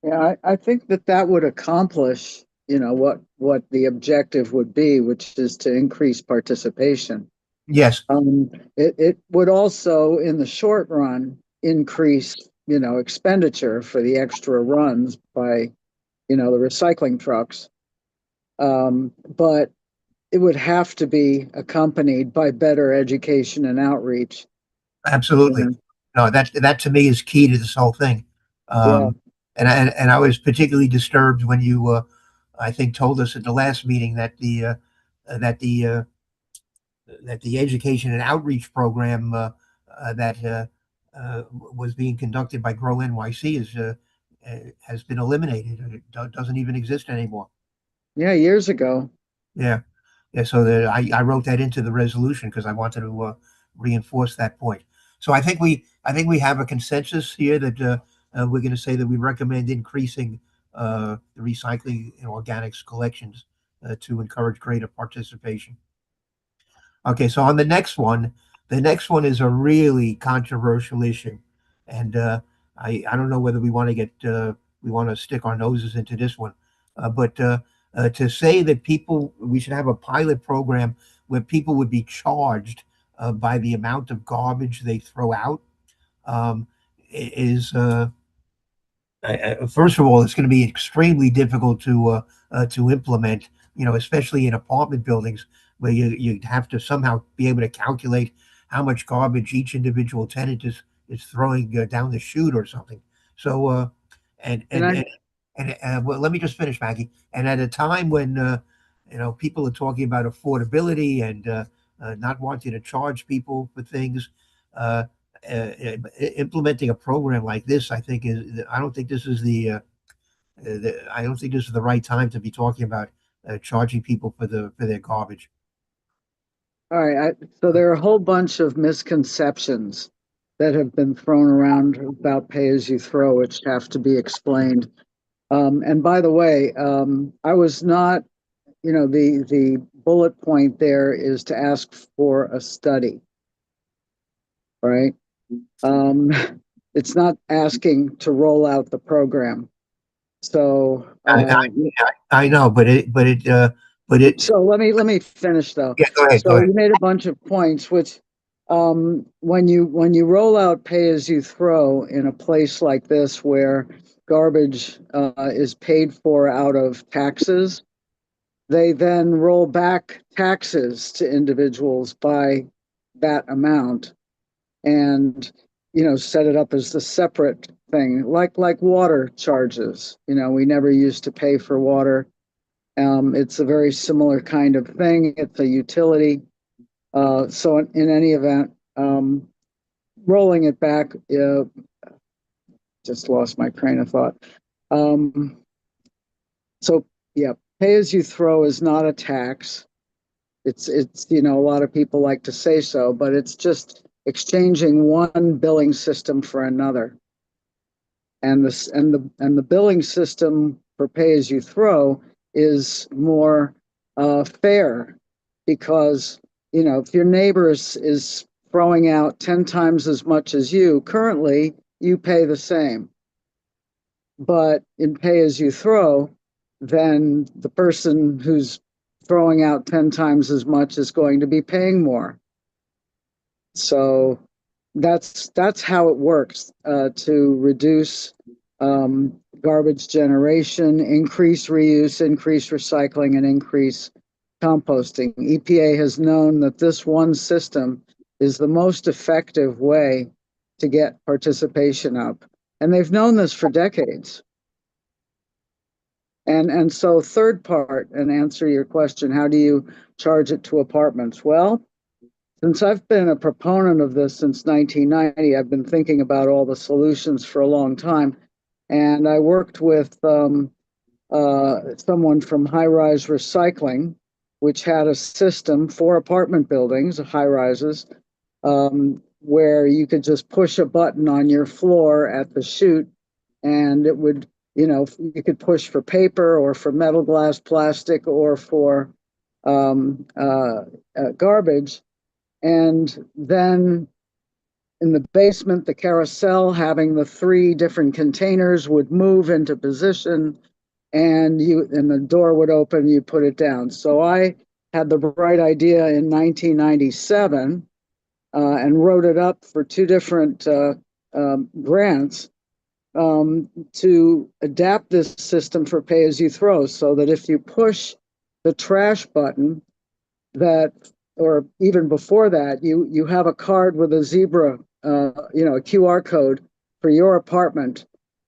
Yeah, I think that that would accomplish, what the objective would be, which is to increase participation. Yes, It would also, in the short run, increase, expenditure for the extra runs by, the recycling trucks. But it would have to be accompanied by better education and outreach. absolutely. Yeah. No, that to me is key to this whole thing. Yeah. And I was particularly disturbed when you, I think, told us at the last meeting that that the that the education and outreach program that was being conducted by Grow NYC has been eliminated. It doesn't even exist anymore. Yeah, years ago. Yeah, yeah. So that I wrote that into the resolution because I wanted to reinforce that point. So I think we have a consensus here that we're going to say that we recommend increasing the recycling and organics collections to encourage greater participation. Okay, so on the next one is a really controversial issue, and I don't know whether we want to we want to stick our noses into this one, but to say that we should have a pilot program where people would be charged by the amount of garbage they throw out is first of all, it's going to be extremely difficult to implement. Especially in apartment buildings where you have to somehow be able to calculate how much garbage each individual tenant is throwing down the chute or something. So well, let me just finish, Maggie. And at a time when people are talking about affordability and not wanting to charge people for things. Implementing a program like this, I think I don't think this is I don't think this is the right time to be talking about charging people for their garbage. All right. So there are a whole bunch of misconceptions that have been thrown around about pay as you throw, which have to be explained. And by the way, I was not, the bullet point there is to ask for a study, right? It's not asking to roll out the program. So I know, but it. So let me finish though. Yeah, go ahead. So you made a bunch of points, which when you roll out pay as you throw in a place like this where garbage is paid for out of taxes, they then roll back taxes to individuals by that amount and set it up as the separate thing, like water charges. We never used to pay for water. It's a very similar kind of thing. It's a utility. So in any event, rolling it back, just lost my train of thought. So yeah, pay as you throw is not a tax. It's a lot of people like to say so, but it's just exchanging one billing system for another. And the billing system for pay as you throw is more fair, because if your neighbor is throwing out 10 times as much as you, currently you pay the same. But in pay as you throw, then the person who's throwing out 10 times as much is going to be paying more. So that's how it works to reduce garbage generation, increase reuse, increase recycling, and increase composting. EPA has known that this one system is the most effective way to get participation up. And they've known this for decades. And so third part, and answer your question, how do you charge it to apartments? Well, since I've been a proponent of this since 1990, I've been thinking about all the solutions for a long time. And I worked with someone from High Rise Recycling, which had a system for apartment buildings, high rises, where you could just push a button on your floor at the chute, and it would, you could push for paper or for metal, glass, plastic, or for garbage. And then in the basement, the carousel, having the 3 different containers, would move into position, and the door would open, you put it down. So I had the bright idea in 1997 and wrote it up for 2 different grants to adapt this system for pay as you throw, so that if you push the trash button, or even before that, you have a card with a zebra, a QR code for your apartment,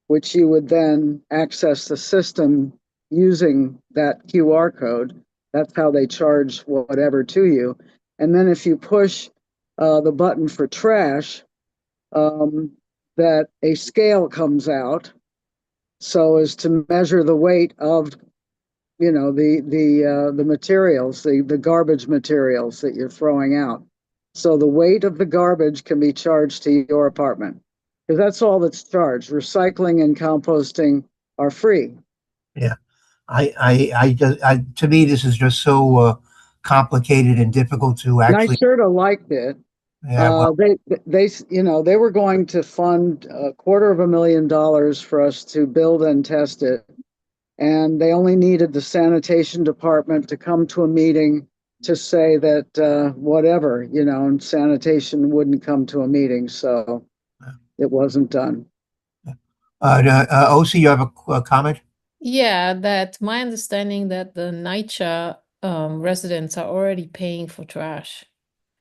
which you would then access the system using that QR code. That's how they charge whatever to you. And then if you push the button for trash, that a scale comes out so as to measure the weight of the materials, the garbage materials that you're throwing out. So the weight of the garbage can be charged to your apartment, because that's all that's charged. Recycling and composting are free. Yeah, to me, this is just so complicated and difficult to And I actually. sort of liked it. Yeah, well, They were going to fund $250,000 for us to build and test it. And they only needed the sanitation department to come to a meeting to say that whatever, and sanitation wouldn't come to a meeting. So it wasn't done. OC, you have a comment? Yeah, that my understanding that the NYCHA residents are already paying for trash.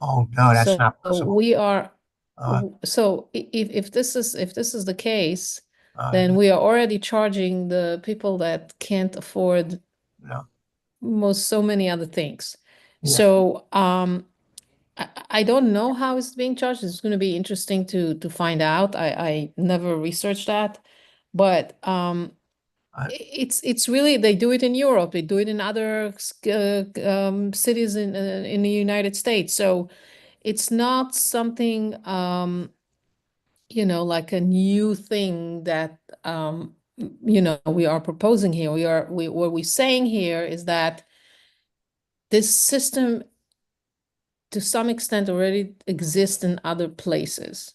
Oh, no, that's So not possible. we are, Uh, so if this is the case, uh, then we are already charging the people that can't afford no. so many other things. Yeah. So I don't know how it's being charged. It's going to be interesting to find out. I never researched that, but it's really, they do it in Europe. They do it in other cities in the United States. So it's not something like a new thing that we are proposing here. What we're saying here is that this system to some extent already exists in other places.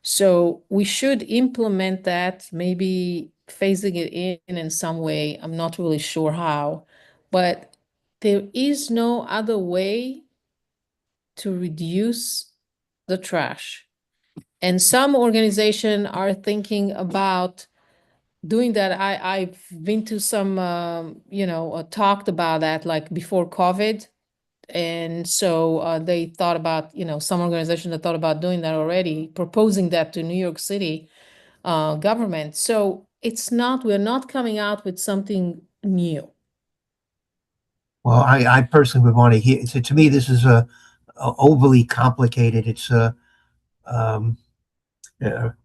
So we should implement that, maybe phasing it in some way. I'm not really sure how, but there is no other way to reduce the trash. And some organizations are thinking about doing that. I've been to some, talked about that like before COVID. And so they thought about, some organizations that thought about doing that already, proposing that to New York City government. So we're not coming out with something new. Well, I personally would want to hear. So to me, this is overly complicated. It's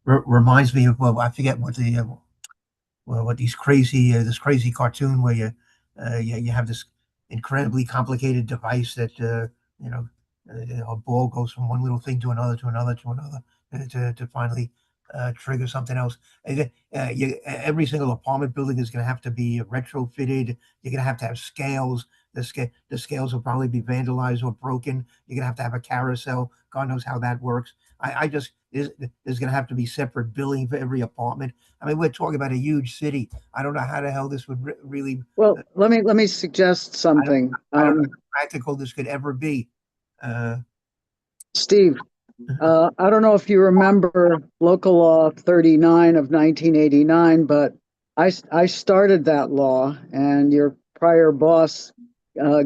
reminds me of, well, I forget what this crazy cartoon where you have this incredibly complicated device that a ball goes from one little thing to another, to another, to another, to finally trigger something else. Every single apartment building is going to have to be retrofitted. You're going to have scales. The scales will probably be vandalized or broken. You're going to have a carousel. God knows how that works. There's going to have to be separate billing for every apartment. I mean, we're talking about a huge city. I don't know how the hell this would really. Well, let me suggest something. I don't know how practical this could ever be. Steve, I don't know if you remember Local Law 39 of 1989, but I started that law, and your prior boss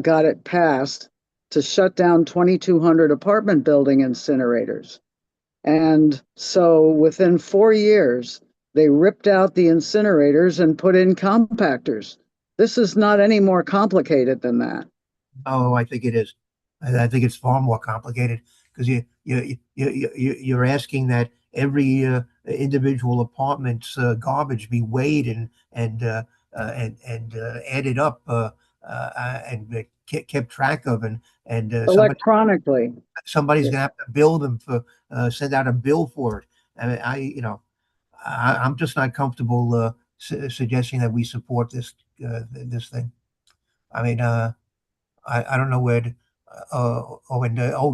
got it passed to shut down 2,200 apartment building incinerators. And so within 4 years, they ripped out the incinerators and put in compactors. This is not any more complicated than that. Oh, I think it is. I think it's far more complicated, because you're asking that every individual apartment's garbage be weighed and added up and kept track of, and electronically. Somebody's gonna have to bill them for send out a bill for it. I mean, I'm just not comfortable suggesting that we support this thing. I mean, I don't know where.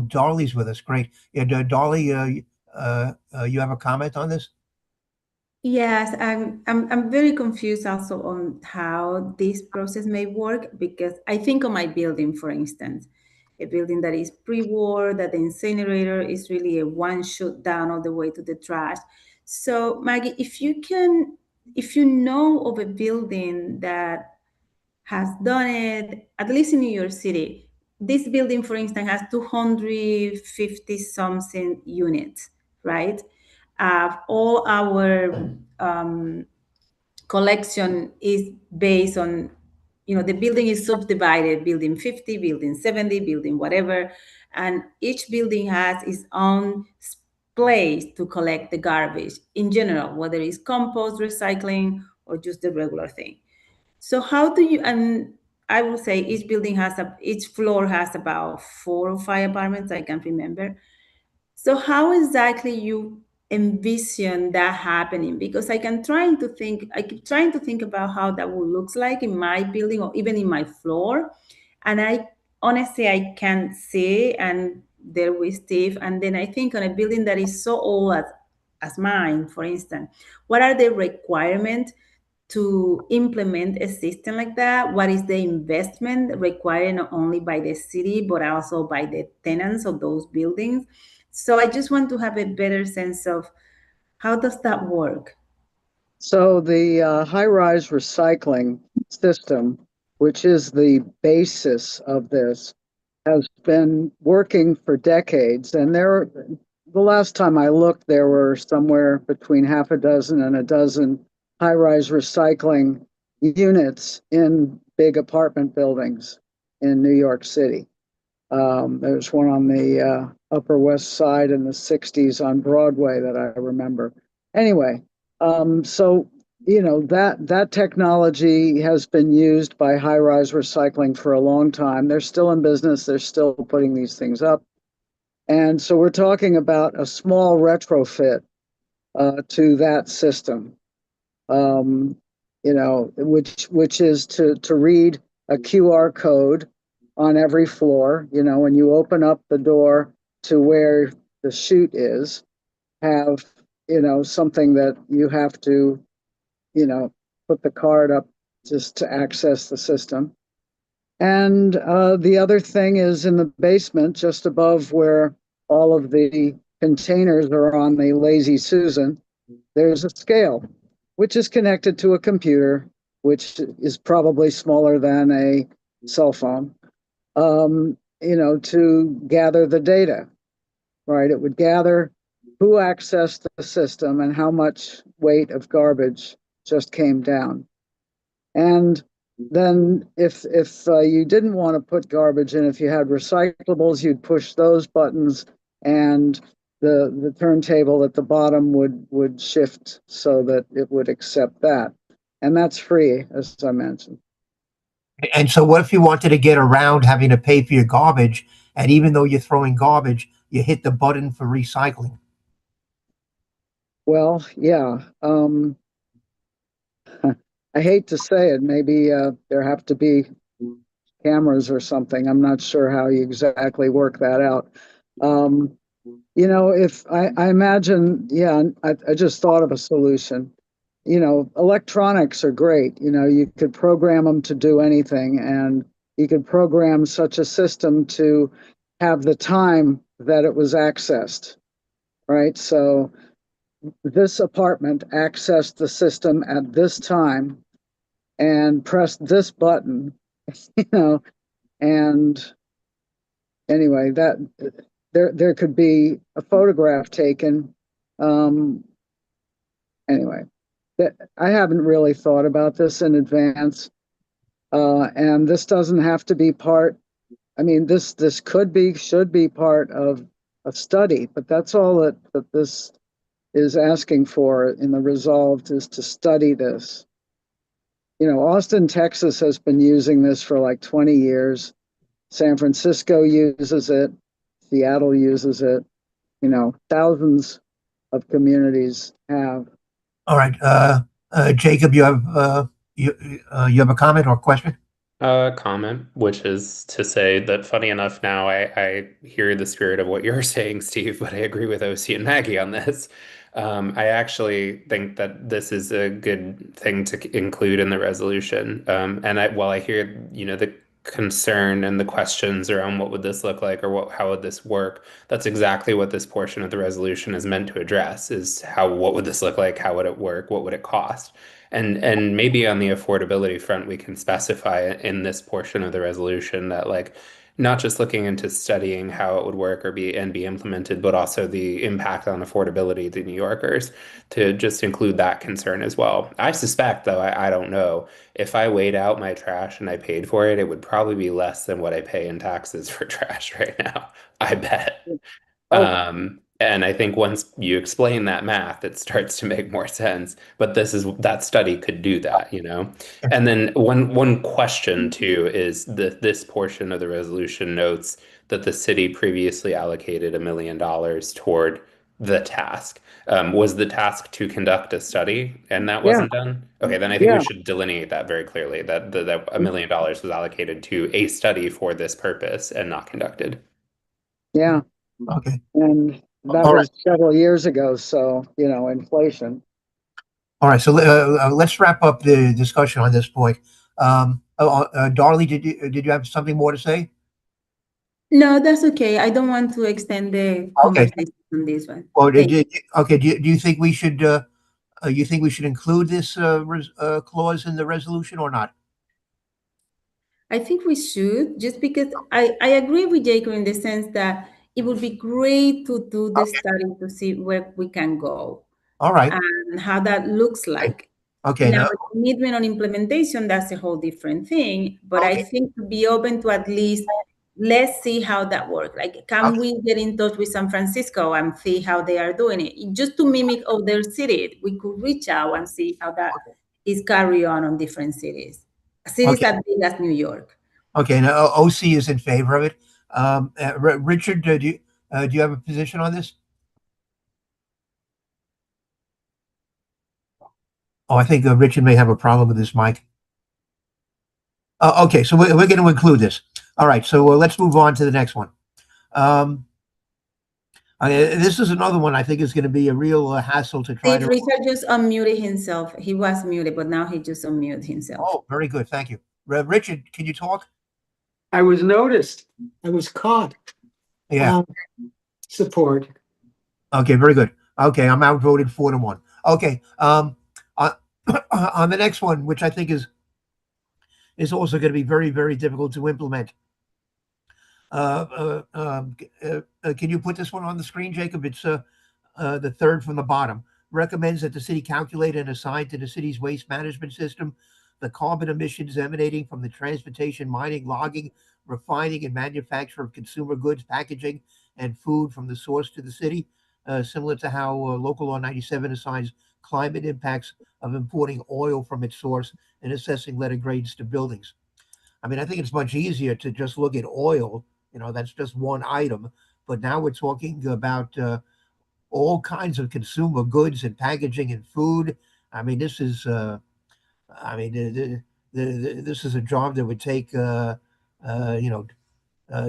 Darley's with us. Great. Yeah, Darley, you have a comment on this? Yes, I'm very confused also on how this process may work, because I think of my building, for instance, a building that is pre-war, that the incinerator is really a one shot down all the way to the trash. So Maggie, if you know of a building that has done it, at least in New York City, this building, for instance, has 250 something units, right? All our collection is based on, the building is subdivided, building 50, building 70, building whatever, and each building has its own place to collect the garbage in general, whether it's compost, recycling, or just the regular thing. So how do you, and I would say each floor has about 4 or 5 apartments, I can't remember. So how exactly you envision that happening? Because I keep trying to think about how that would look like in my building or even in my floor. And I can't see, and there with Steve. And then I think on a building that is so old as mine, for instance, what are the requirements to implement a system like that? What is the investment required not only by the city, but also by the tenants of those buildings? So I just want to have a better sense of how does that work? So the high-rise recycling system, which is the basis of this, has been working for decades. And the last time I looked, there were somewhere between half a dozen and a dozen high-rise recycling units in big apartment buildings in New York City. There's one on the Upper West Side in the 60s on Broadway that I remember. Anyway, so that technology has been used by high-rise recycling for a long time. They're still in business. They're still putting these things up. And so we're talking about a small retrofit to that system. Which is to read a QR code on every floor. When you open up the door to where the chute is, have, something that you have to, put the card up just to access the system. And the other thing is in the basement, just above where all of the containers are on the Lazy Susan, there's a scale, which is connected to a computer, which is probably smaller than a cell phone, to gather the data, right? It would gather who accessed the system and how much weight of garbage just came down. And then if you didn't want to put garbage in, if you had recyclables, you'd push those buttons, and the turntable at the bottom would shift so that it would accept that. And that's free, as I mentioned. And so what if you wanted to get around having to pay for your garbage and even though you're throwing garbage, you hit the button for recycling. Well, yeah. I hate to say it, maybe there have to be cameras or something. I'm not sure how you exactly work that out. You know, if I imagine, yeah, I just thought of a solution. You know, electronics are great. You know, you could program them to do anything, and you could program such a system to have the time that it was accessed, right? So this apartment accessed the system at this time and pressed this button, you know, and anyway, that there could be a photograph taken. Anyway, that I haven't really thought about this in advance, and this doesn't have to be part. I mean, this should be part of a study, but that's all that this is asking for in the resolved is to study this. You know, Austin, Texas has been using this for like 20 years. San Francisco uses it. Seattle uses it. You know, thousands of communities have. All right, Jacob, you have you have a comment or question? Comment, which is to say that funny enough, now I hear the spirit of what you're saying, Steve, but I agree with OC and Maggie on this. I actually think that this is a good thing to include in the resolution. While I hear, the concern and the questions around what would this look like or how would this work, that's exactly what this portion of the resolution is meant to address, is what would this look like? How would it work? What would it cost? And maybe on the affordability front, we can specify in this portion of the resolution that not just looking into studying how it would work or be implemented, but also the impact on affordability to New Yorkers, to just include that concern as well. I suspect, though, I don't know, if I weighed out my trash and I paid for it, it would probably be less than what I pay in taxes for trash right now. I bet. And I think once you explain that math, it starts to make more sense. But that study could do that, And then one question too is that this portion of the resolution notes that the city previously allocated $1 million toward the task. Was the task to conduct a study and that wasn't done? Okay, then I think we should delineate that very clearly, that $1 million was allocated to a study for this purpose and not conducted. Yeah. Okay. And that All was several years ago, so, inflation. All right, so let's wrap up the discussion on this point. Darlie, did you have something more to say? No, that's okay. I don't want to extend the conversation on this one. Well, Thank you. okay. Do you think we should? You think we should include this clause in the resolution or not? I think we should, just because I agree with Jacob in the sense that it would be great to do the study to see where we can go. All right. And how that looks like. Okay. Now, commitment on implementation, that's a whole different thing. But I think to be open to at least, let's see how that works. Like, can we get in touch with San Francisco and see how they are doing it? Just to mimic other cities, we could reach out and see how that is carried on different cities. Cities as big as New York. Okay. Now, OC is in favor of it. Richard, do you have a position on this? Oh, I think Richard may have a problem with his mic. Okay, so we're going to include this. All right, so let's move on to the next one. This is another one I think is going to be a real hassle to try to. Richard just unmuted himself. He was muted, but now he just unmuted himself. Oh, very good. Thank you. Richard, can you talk? I was noticed. I was caught. Yeah. Support. Okay, very good. Okay, I'm outvoted 4-1. Okay. On the next one, which I think is also going to be very, very difficult to implement. Can you put this one on the screen, Jacob? It's the third from the bottom. Recommends that the city calculate and assign to the city's waste management system the carbon emissions emanating from the transportation, mining, logging, refining, and manufacture of consumer goods, packaging, and food from the source to the city, similar to how Local Law 97 assigns climate impacts of importing oil from its source and assessing letter grades to buildings. I mean, I think it's much easier to just look at oil that's just one item. But now we're talking about all kinds of consumer goods and packaging and food. I mean, this is this is a job that would take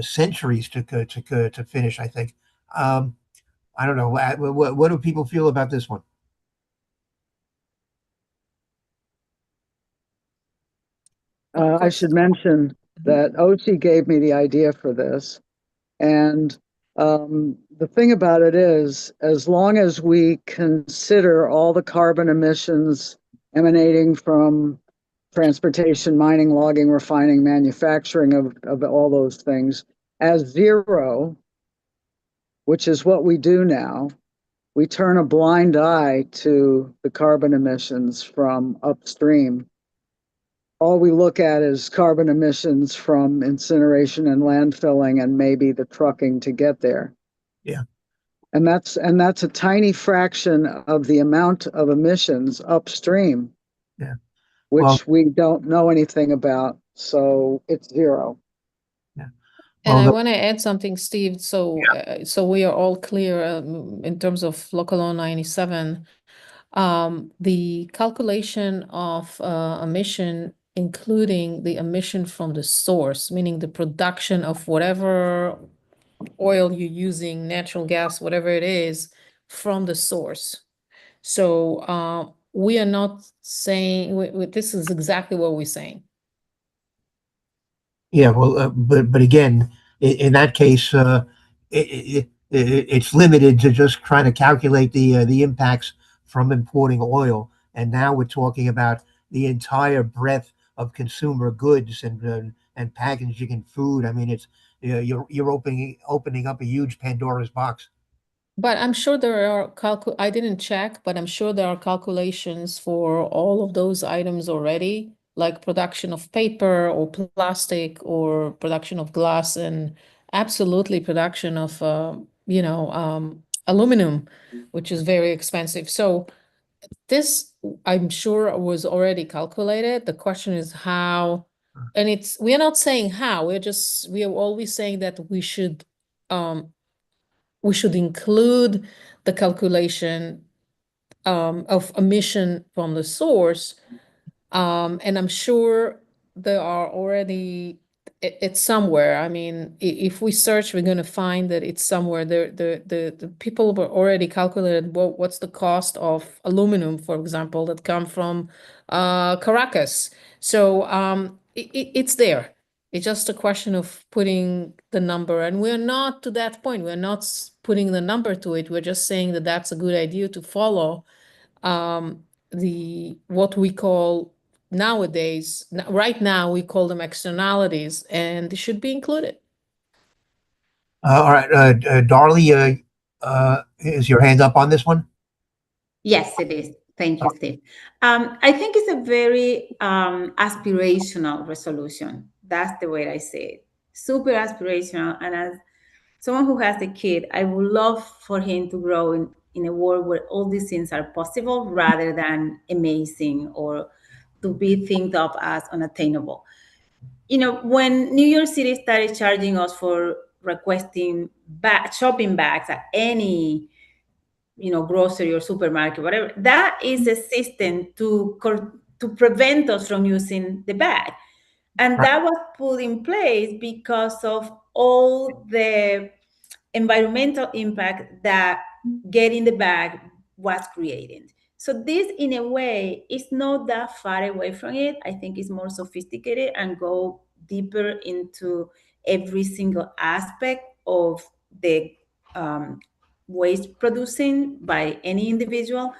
centuries to finish, I think. I don't know. What do people feel about this one? I should mention that OC gave me the idea for this. And the thing about it is, as long as we consider all the carbon emissions emanating from transportation, mining, logging, refining, manufacturing of all those things as zero, which is what we do now, we turn a blind eye to the carbon emissions from upstream. All we look at is carbon emissions from incineration and landfilling and maybe the trucking to get there. Yeah. And that's a tiny fraction of the amount of emissions upstream. Yeah. Which we don't know anything about, so it's zero. Yeah. And I want to add something, Steve. So, so we are all clear in terms of Local Law 97. The calculation of emission, including the emission from the source, meaning the production of whatever oil you're using, natural gas, whatever it is, from the source. So we are not saying, this is exactly what we're saying. Yeah, well, but again, in that case, it's limited to just trying to calculate the impacts from importing oil, and now we're talking about the entire breadth of consumer goods and packaging and food. I mean, it's you're opening up a huge Pandora's box. But I'm sure there are I didn't check, but I'm sure there are calculations for all of those items already, like production of paper or plastic or production of glass, and absolutely production of aluminum, which is very expensive. So this, I'm sure, was already calculated. The question is how, and we are not saying how, we are always saying that we should include the calculation of emission from the source. And I'm sure there are already, it's somewhere. I mean, if we search, we're going to find that it's somewhere. The people were already calculated what's the cost of aluminum, for example, that come from Caracas. So it's there. It's just a question of putting the number, and we're not to that point. We're not putting the number to it. We're just saying that that's a good idea to follow what we call nowadays, right now, we call them externalities, and they should be included. All right, Darlie, is your hand up on this one? Yes, it is. Thank you, Steve. I think it's a very aspirational resolution. That's the way I say it. Super aspirational. And as someone who has a kid, I would love for him to grow in a world where all these things are possible rather than amazing or to be think of as unattainable. When New York City started charging us for requesting shopping bags at any grocery or supermarket, whatever, that is a system to prevent us from using the bag. And that was put in place because of all the environmental impact that getting the bag was creating. So this, in a way, is not that far away from it. I think it's more sophisticated and go deeper into every single aspect of the waste producing by any individual.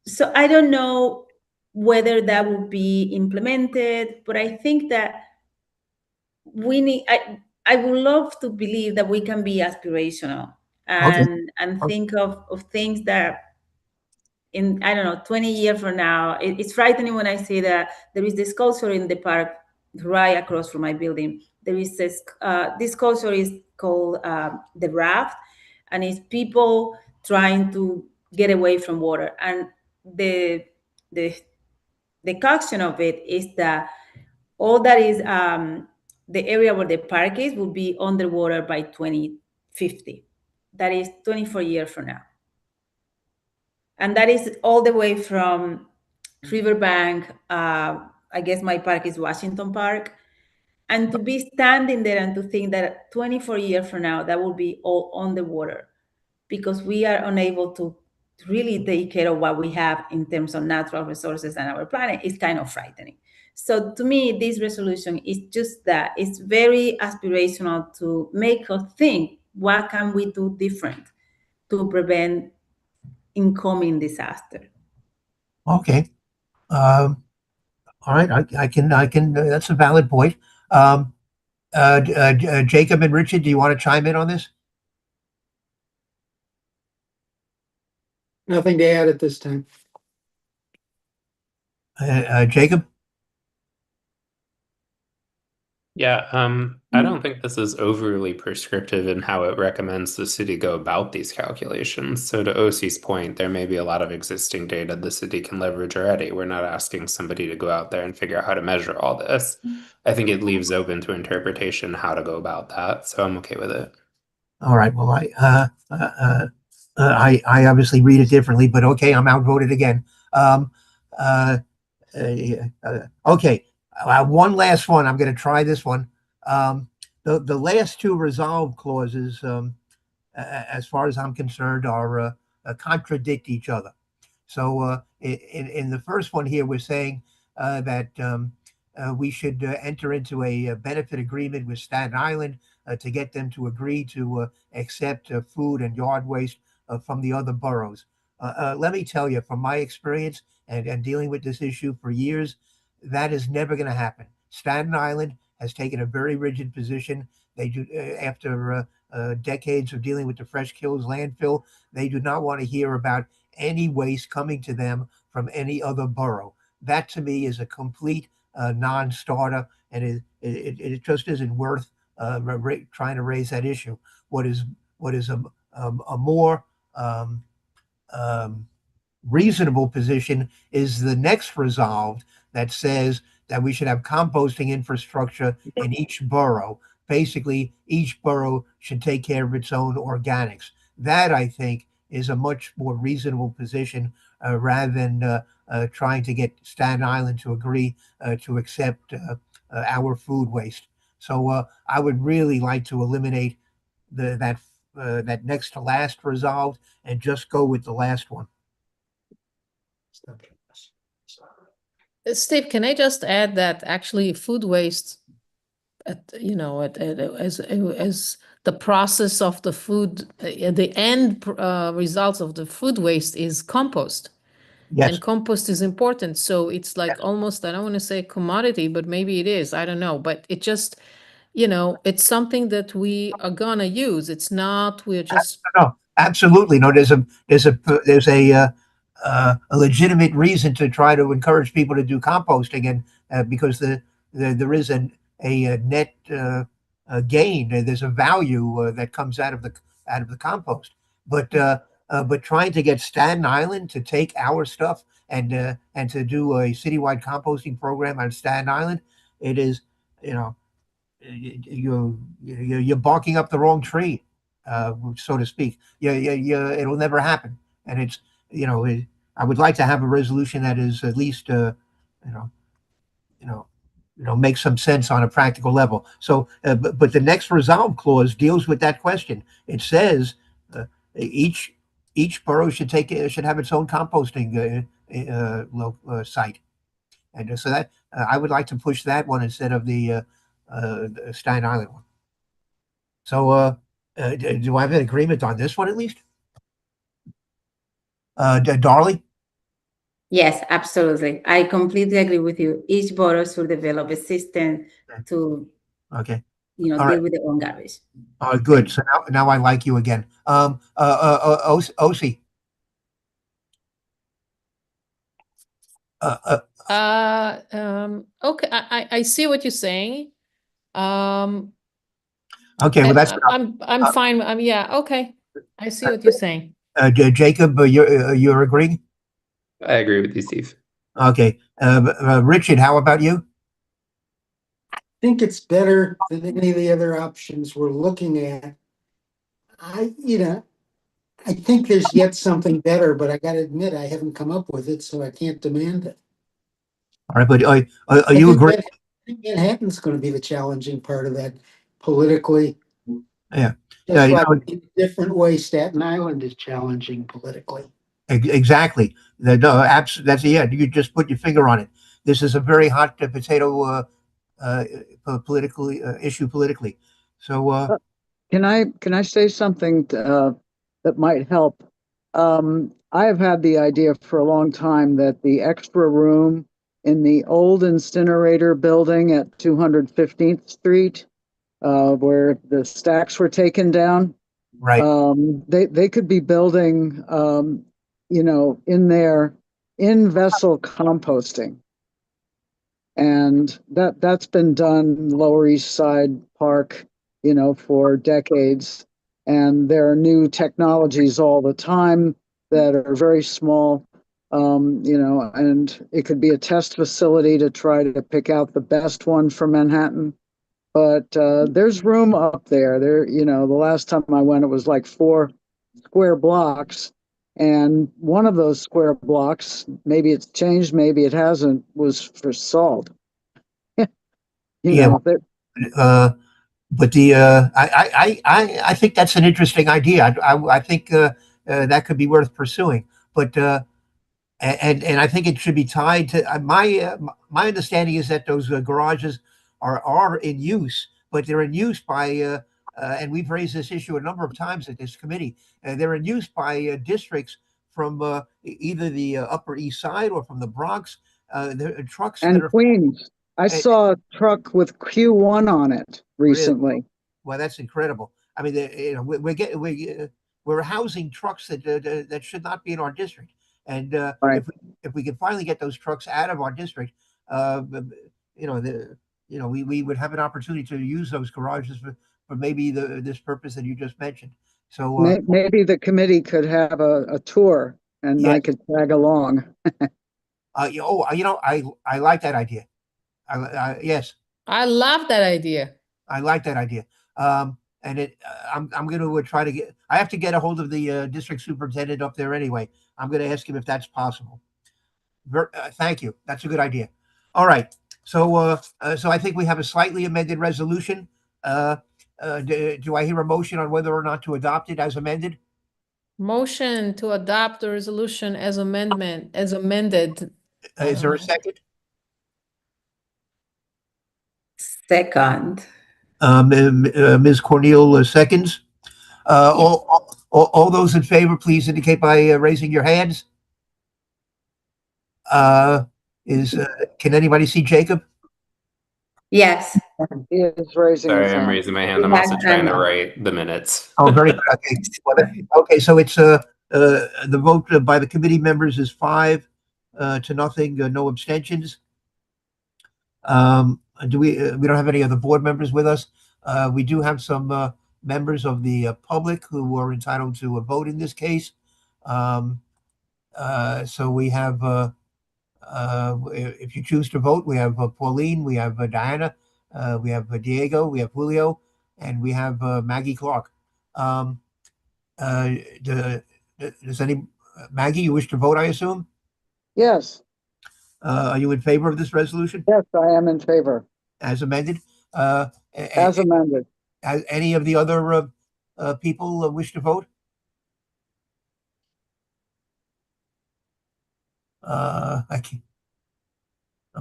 So I don't know whether that will be implemented, but I think that we need, I would love to believe that we can be aspirational and think of things that in, I don't know, 20 years from now, it's frightening when I say that there is this culture in the park right across from my building. There is this culture is called the raft, and it's people trying to get away from water. And the concoction of it is that all that is the area where the park is will be underwater by 2050. That is 24 years from now. And that is all the way from Riverbank. I guess my park is Washington Park. And to be standing there and to think that 24 years from now, that will be all underwater because we are unable to really take care of what we have in terms of natural resources and our planet is kind of frightening. So to me, this resolution is just that. It's very aspirational to make us think, what can we do different to prevent incoming disaster? Okay. All right. I can, that's a valid point. Jacob and Richard, do you want to chime in on this? Nothing to add at this time. Jacob? Yeah, I don't think this is overly prescriptive in how it recommends the city go about these calculations. So to OC's point, there may be a lot of existing data the city can leverage already. We're not asking somebody to go out there and figure out how to measure all this. I think it leaves open to interpretation how to go about that. So I'm okay with it. All right. Well, I obviously read it differently, but okay, I'm outvoted again. Okay. One last one. I'm going to try this one. The last two resolve clauses, as far as I'm concerned, are contradict each other. So in the first one here, we're saying that we should enter into a benefit agreement with Staten Island to get them to agree to accept food and yard waste from the other boroughs. Let me tell you, from my experience and dealing with this issue for years, that is never going to happen. Staten Island has taken a very rigid position. They do, after decades of dealing with the Fresh Kills landfill, they do not want to hear about any waste coming to them from any other borough. That to me is a complete non-starter, and it just isn't worth trying to raise that issue. What is a more reasonable position is the next resolved that says that we should have composting infrastructure in each borough. Basically, each borough should take care of its own organics. That, I think, is a much more reasonable position rather than trying to get Staten Island to agree to accept our food waste. So I would really like to eliminate that next to last resolved and just go with the last one. Steve, can I just add that actually food waste, as the process of the food, the end results of the food waste is compost. Yes. And compost is important. So it's like almost, I don't want to say commodity, but maybe it is. I don't know. But it just, it's something that we are gonna use. It's not, we're just. No, absolutely. No, there's a legitimate reason to try to encourage people to do composting, and because there is a net gain. There's a value that comes out of the compost. But trying to get Staten Island to take our stuff and to do a citywide composting program on Staten Island, it is, you're barking up the wrong tree, so to speak. It'll never happen, and it's. I would like to have a resolution that is at least, make some sense on a practical level. So, but the next resolve clause deals with that question. It says each borough should have its own composting site, and so that I would like to push that one instead of the Staten Island one. So, do I have an agreement on this one at least? Darley? Yes, absolutely. I completely agree with you. Each borough should develop a system to, Okay. deal right. with their own garbage. Good. So now I like you again. OC. Okay, I see what you're saying. Okay, well that's. I'm fine. Yeah. Okay, I see what you're saying. Jacob, you're agreeing? I agree with you, Steve. Okay. Richard, how about you? think it's better than any of the other options we're looking at. I think there's yet something better, but I gotta admit, I haven't come up with it, so I can't demand it. All right, but are I you think agree? I think Manhattan's gonna be the challenging part of that politically. Yeah. Just you like know, in a different way Staten Island is challenging politically. Exactly. That's yeah. You just put your finger on it. This is a very hot potato politically issue politically. So Can I say something that might help? I have had the idea for a long time that the extra room in the old incinerator building at 215th Street, where the stacks were taken down, right. they could be building, in there, in vessel composting. And that's been done Lower East Side Park, for decades. And there are new technologies all the time that are very small, and it could be a test facility to try to pick out the best one for Manhattan. But there's room up there. The last time I went, it was like 4 square blocks. And one of those square blocks, maybe it's changed, maybe it hasn't, was for salt. Yeah. That But I think that's an interesting idea. I think that could be worth pursuing. But and I think it should be tied to my understanding is that those garages are in use, but they're in use by and we've raised this issue a number of times at this committee. They're in use by districts from either the Upper East Side or from the Bronx. The trucks that and are Queens. I eh, saw a truck with Q1 on it really. recently. Well, that's incredible. I mean, we're getting we're housing trucks that should not be in our district, and Right. if we can finally get those trucks out of our district, uh, we would have an opportunity to use those garages for maybe this purpose that you just mentioned. So Maybe the committee could have a tour and yeah, I could tag along. I like that idea. Yes, I love that idea. I like that idea. And I'm going to try to get. I have to get a hold of the district superintendent up there anyway. I'm going to ask him if that's possible. Thank you. That's a good idea. All right. So I think we have a slightly amended resolution. Do I hear a motion on whether or not to adopt it as amended? Motion to adopt the resolution as amended. Is there a second? Second. Ms. Corneal seconds. All those in favor, please indicate by raising your hands. Can anybody see Jacob? Yes. He is raising his Sorry, I'm hand. raising my hand. I'm also trying to write the minutes. Oh, very good. Okay. Okay. So it's the vote by the committee members is 5-0, no abstentions. We don't have any other board members with us. We do have some members of the public who are entitled to a vote in this case. So we have, if you choose to vote, we have Pauline, we have Diana, we have Diego, we have Julio, and we have Maggie Clark. Does any Maggie, you wish to vote, I assume? Yes. Are you in favor of this resolution Yes, I am in favor. as amended? As amended. Any of the other people wish to vote? I'm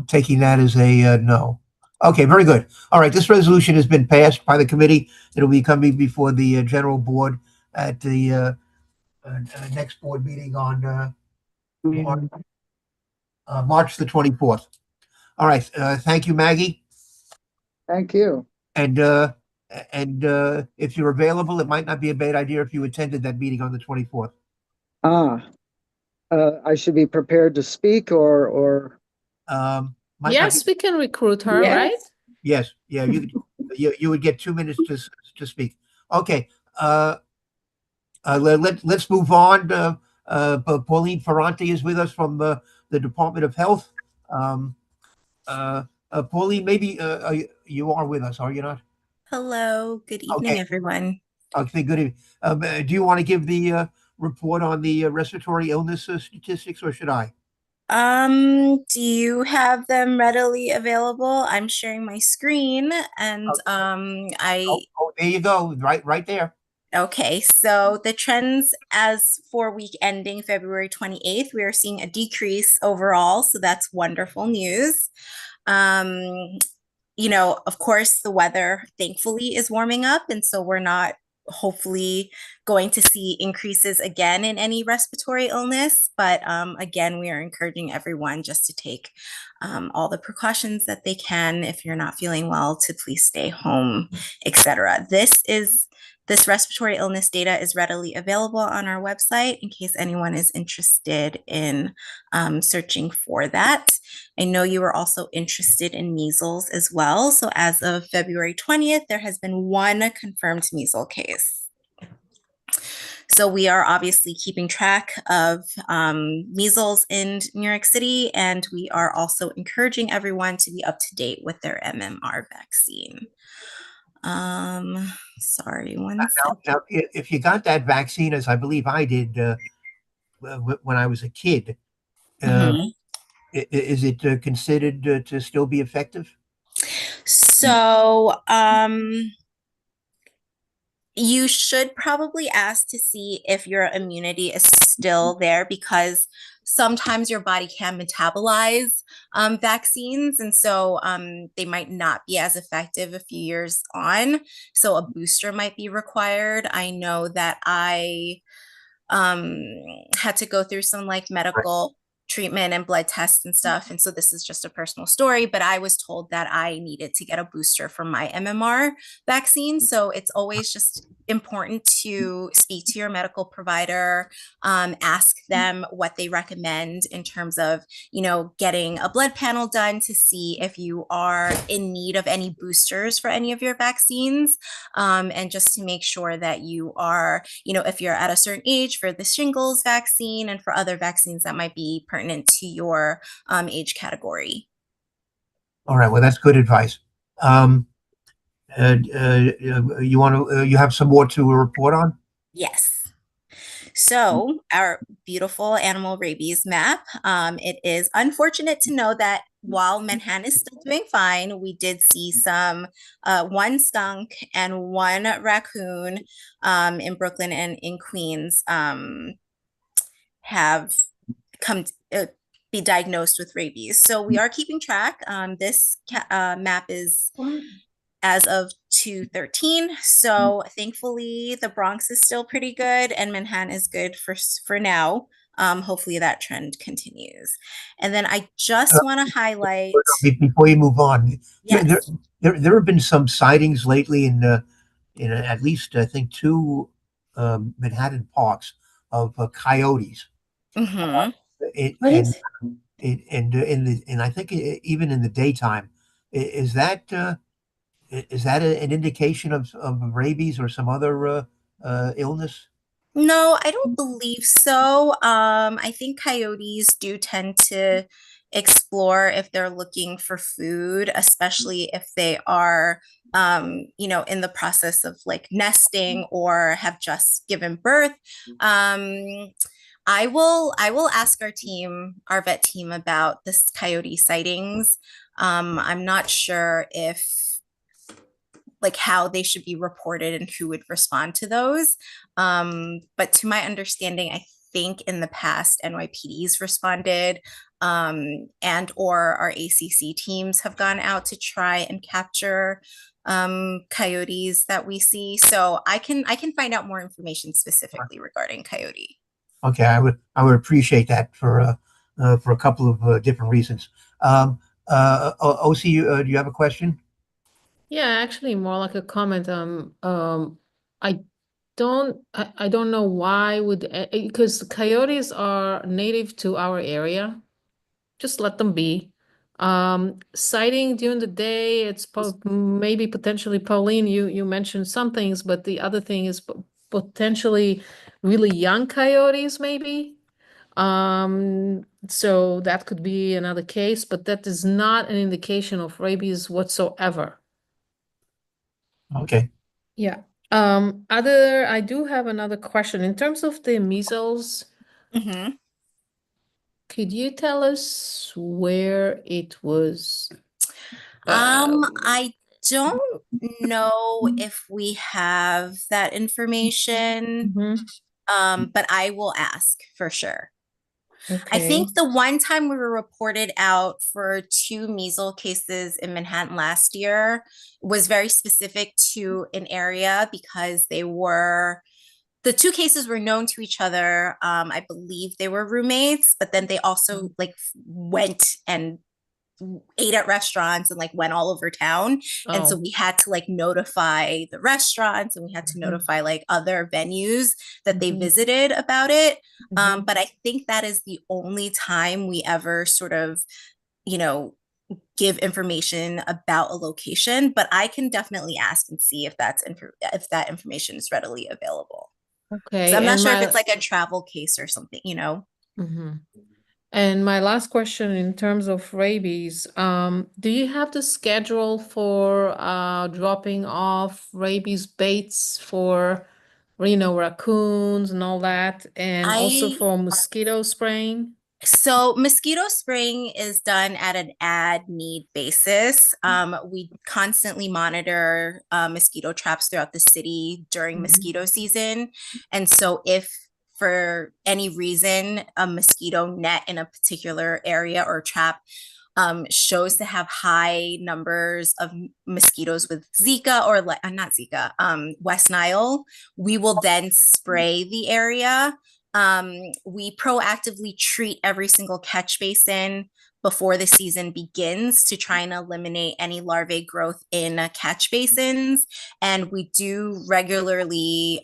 taking that as a no. Okay, very good. All right, this resolution has been passed by the committee. It'll be coming before the general board at the next board meeting on March the 24th. All right, thank you, Maggie. Thank you. And if you're available, it might not be a bad idea if you attended that meeting on the 24th. I should be prepared to speak or Yes, we can recruit her, Yes. right? Yes, yeah, you would get 2 minutes to speak. Okay, let's move on. Pauline Ferranti is with us from the Department of Health. Pauline, maybe you are with us, are you not? Hello, good evening, Okay. everyone. Okay, good evening. Do you want to give the report on the respiratory illness statistics, or should I? Do you have them readily available? I'm sharing my screen and There you go, right there. okay, so the trends as for week ending February 28th, we are seeing a decrease overall, so that's wonderful news. You know, of course, the weather thankfully is warming up, and so we're not hopefully going to see increases again in any respiratory illness. But again, we are encouraging everyone just to take all the precautions that they can. If you're not feeling well, to please stay home, etc. This respiratory illness data is readily available on our website in case anyone is interested in searching for that. I know you were also interested in measles as well. So as of February 20th, there has been one confirmed measles case. So we are obviously keeping track of measles in New York City, and we are also encouraging everyone to be up to date with their MMR vaccine. Sorry, one second. Now, if you got that vaccine, as I believe I did when I was a kid, is it considered to still be effective? So, you should probably ask to see if your immunity is still there, because sometimes your body can metabolize vaccines, and so they might not be as effective a few years on. So a booster might be required. I know that I had to go through some like medical treatment and blood tests and stuff. And so this is just a personal story, but I was told that I needed to get a booster for my MMR vaccine. So it's always just important to speak to your medical provider, ask them what they recommend in terms of, you know, getting a blood panel done to see if you are in need of any boosters for any of your vaccines. And just to make sure that you are, you know, if you're at a certain age for the shingles vaccine and for other vaccines that might be pertinent to your age category. All right, well, that's good advice. You want to? You have some more to report on? Yes. So our beautiful animal rabies map. It is unfortunate to know that while Manhattan is still doing fine, we did see some one skunk and one raccoon in Brooklyn and in Queens have come be diagnosed with rabies. So we are keeping track. This map is as of 2/13. So thankfully the Bronx is still pretty good and Manhattan is good for now. Hopefully that trend continues. And then I just want to highlight before you move on. Yes. There have been some sightings lately in at least I think two Manhattan parks of coyotes. Mm-hmm. And I think even in the daytime, is that an indication of rabies or some other illness? No, I don't believe so. I think coyotes do tend to explore if they're looking for food, especially if they are, you know, in the process of like nesting or have just given birth. I will ask our vet team about this coyote sightings. I'm not sure if like how they should be reported and who would respond to those. But to my understanding, I think in the past NYPD's responded, and or our ACC teams have gone out to try and capture coyotes that we see. So I can find out more information specifically regarding coyote. Okay, I would appreciate that for a couple of different reasons. OC, do you have a question? Yeah, actually more like a comment. I don't know why would, because coyotes are native to our area. Just let them be. Sighting during the day, it's maybe potentially, Pauline, you mentioned some things, but the other thing is potentially really young coyotes maybe. So that could be another case, but that is not an indication of rabies whatsoever. Okay. Yeah. I do have another question. In terms of the measles, Mm-hmm. could you tell us where it was? uh, I don't know if we have that information, mhm, but I will ask for sure. I okay. think the one time we were reported out for 2 measles cases in Manhattan last year was very specific to an area because the 2 cases were known to each other. I believe they were roommates, but then they also like went and ate at restaurants and like went all over town. And so Oh, we had to like notify the restaurants and we had to notify like other venues that they mhm, visited about it. mhm. But I think that is the only time we ever sort of, you know, give information about a location, but I can definitely ask and see if if that information is readily available. Because Okay, I'm not and sure if it's like a travel case or something, you know? mhm. And my last question in terms of rabies, do you have the schedule for dropping off rabies baits for, raccoons and all that, and also I for mosquito spraying? So mosquito spraying is done at an ad need basis. We constantly monitor mosquito traps throughout the city during mosquito season. And so if for any reason a mosquito net in a particular area or trap shows to have high numbers of mosquitoes with Zika or not Zika, West Nile, we will then spray the area. We proactively treat every single catch basin before the season begins to try and eliminate any larvae growth in catch basins. And we do regularly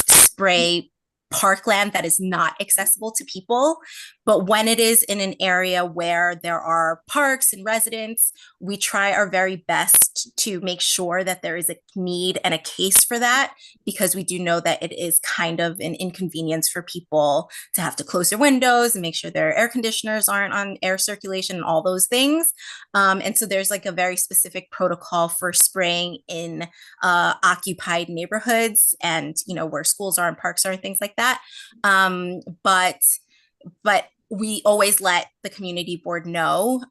spray parkland that is not accessible to people. But when it is in an area where there are parks and residents, we try our very best to make sure that there is a need and a case for that, because we do know that it is kind of an inconvenience for people to have to close their windows and make sure their air conditioners aren't on air circulation and all those things. And so there's like a very specific protocol for spraying in occupied neighborhoods and, where schools are and parks are and things like that. But we always let the community board know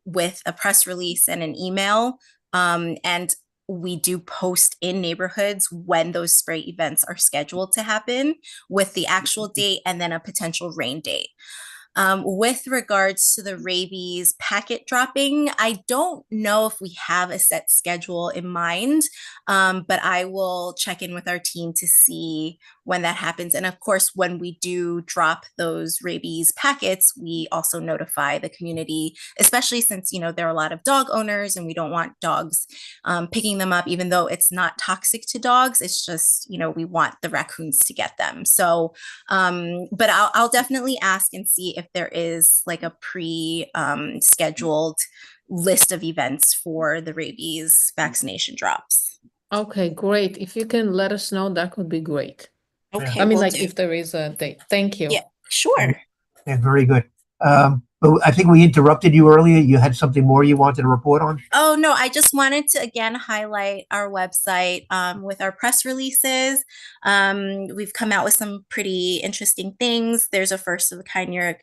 with a press release and an email. And we do post in neighborhoods when those spray events are scheduled to happen with the actual date and then a potential rain date. With regards to the rabies packet dropping, I don't know if we have a set schedule in mind, but I will check in with our team to see when that happens. And of course, when we do drop those rabies packets, we also notify the community, especially since, there are a lot of dog owners and we don't want dogs picking them up, even though it's not toxic to dogs. It's just, we want the raccoons to get them. So, but I'll definitely ask and see if there is like a scheduled list of events for the rabies vaccination drops. Okay, great. If you can let us know, that would be great. Okay, I mean, will like do. if there is a date. Thank you. Yeah, sure. Yeah, very good. But I think we interrupted you earlier. You had something more you wanted to report on? Oh, no, I just wanted to again highlight our website with our press releases. We've come out with some pretty interesting things. There's a first of a kind New York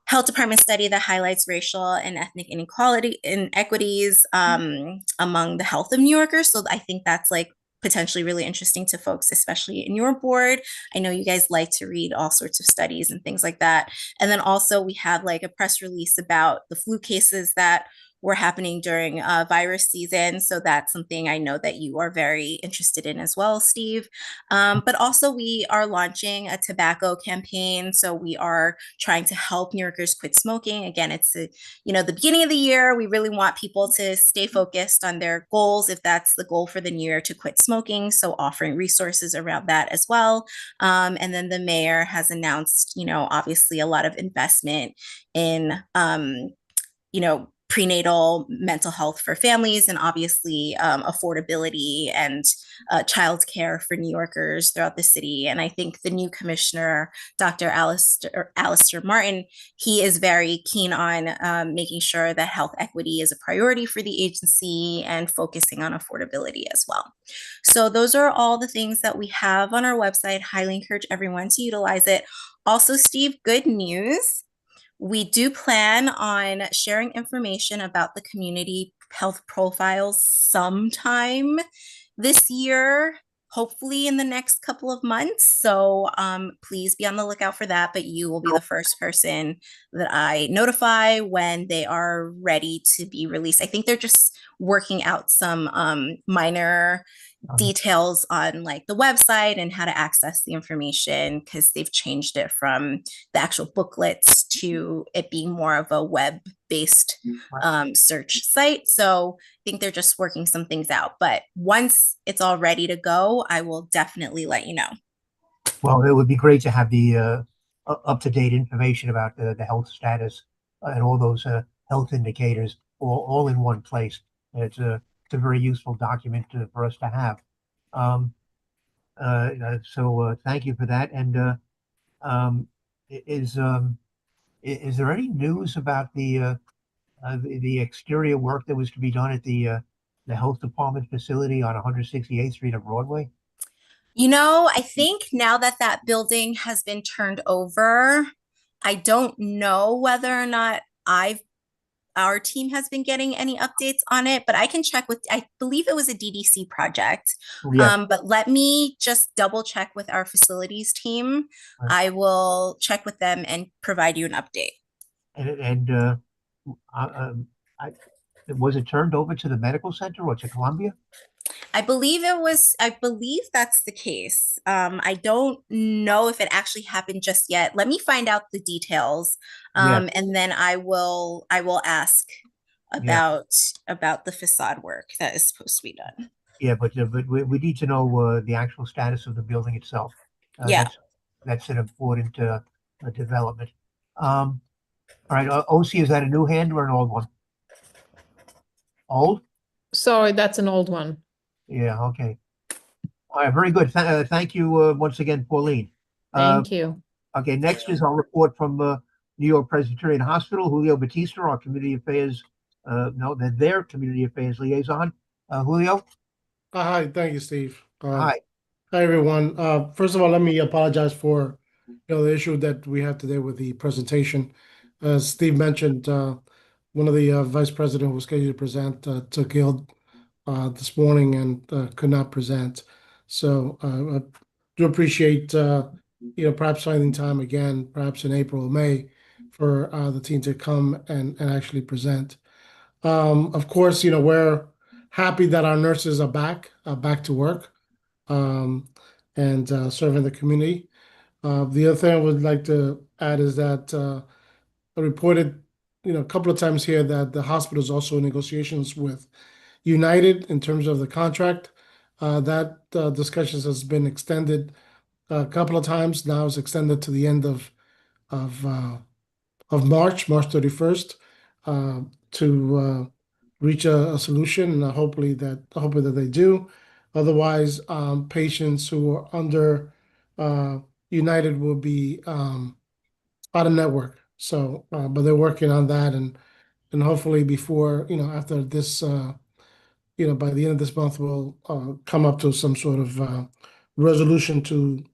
Health Department study that highlights racial and ethnic inequities among the health of New Yorkers. So I think that's like potentially really interesting to folks, especially in your board. I know you guys like to read all sorts of studies and things like that. And then also we have like a press release about the flu cases that were happening during virus season. So that's something I know that you are very interested in as well, Steve. But also we are launching a tobacco campaign. So we are trying to help New Yorkers quit smoking. Again, it's the beginning of the year. We really want people to stay focused on their goals, if that's the goal for the new year, to quit smoking. So offering resources around that as well. And then the mayor has announced, obviously a lot of investment in, prenatal mental health for families, and obviously affordability and childcare for New Yorkers throughout the city. And I think the new commissioner, Dr. Alistair Martin, he is very keen on making sure that health equity is a priority for the agency and focusing on affordability as well. So those are all the things that we have on our website. Highly encourage everyone to utilize it. Also, Steve, good news. We do plan on sharing information about the community health profiles sometime this year, hopefully in the next couple of months. So please be on the lookout for that, but you will be the first person that I notify when they are ready to be released. I think they're just working out some minor details on like the website and how to access the information, because they've changed it from the actual booklets to it being more of a web-based search site. So I think they're just working some things out. But once it's all ready to go, I will definitely let you know. Well, it would be great to have the up-to-date information about the health status and all those health indicators all in one place. It's a very useful document for us to have. So thank you for that. And is there any news about the exterior work that was to be done at the health department facility on 168th Street of Broadway? You know, I think now that that building has been turned over, I don't know whether or not our team has been getting any updates on it, but I can check with, I believe it was a DDC project. Yeah. But let me just double check with our facilities team. Right. I will check with them and provide you an update. Was it turned over to the medical center or to Columbia? I believe that's the case. I don't know if it actually happened just yet. Let me find out the details. And then I will ask about the facade work that is supposed to be done. Yeah, but we need to know the actual status of the building itself. Yeah. That's an important development. All right, OC, is that a new hand or an old one? Old? Sorry, that's an old one. Yeah, okay. All right, very good. Thank you once again, Pauline. Thank you. Okay, next is our report from New York Presbyterian Hospital. Julio Batista, our community affairs, their community affairs liaison. Julio? Hi, thank you, Steve. Hi. Hi, everyone. First of all, let me apologize for the issue that we had today with the presentation. As Steve mentioned, one of the vice president who was scheduled to present took ill this morning and could not present. So I do appreciate perhaps finding time again, perhaps in April or May, for the team to come and actually present. Of course, we're happy that our nurses are back to work and serving the community. The other thing I would like to add is that I reported a couple of times here that the hospital is also in negotiations with United in terms of the contract. That discussions has been extended a couple of times. Now it's extended to the end of March 31st, to reach a solution, and hopefully that they do. Otherwise, patients who are under United will be out of network. So, but they're working on that, and hopefully before after this, by the end of this month, we'll come up to some sort of resolution to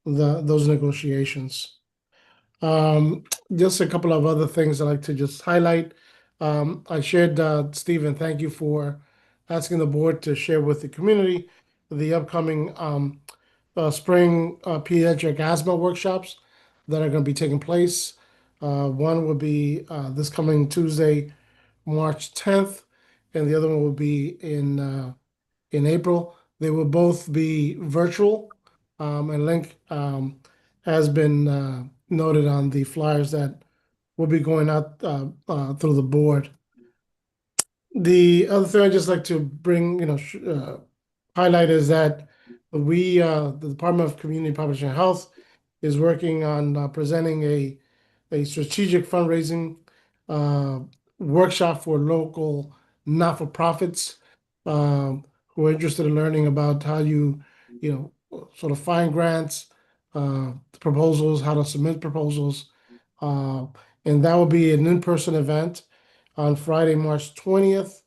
those negotiations. Just a couple of other things I'd like to just highlight. I shared, Stephen, thank you for asking the board to share with the community the upcoming spring pediatric asthma workshops that are going to be taking place. One will be this coming Tuesday, March 10th, and the other one will be in April. They will both be virtual, and link has been noted on the flyers that will be going out through the board. The other thing I'd just like to bring, highlight is that the Department of Community Population Health is working on presenting a strategic fundraising workshop for local not-for-profits who are interested in learning about how you sort of find grants, proposals, how to submit proposals. And that will be an in-person event on Friday, March 20th,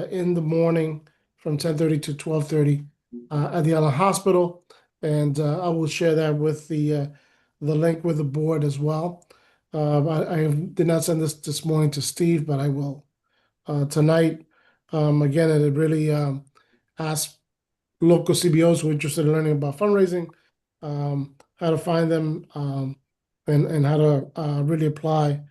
in the morning from 10:30 to 12:30 at the Allen Hospital. And I will share that with the link with the board as well. I did not send this morning to Steve, but I will tonight. Again, it really asks local CBOs who are interested in learning about fundraising, how to find them, and how to really apply.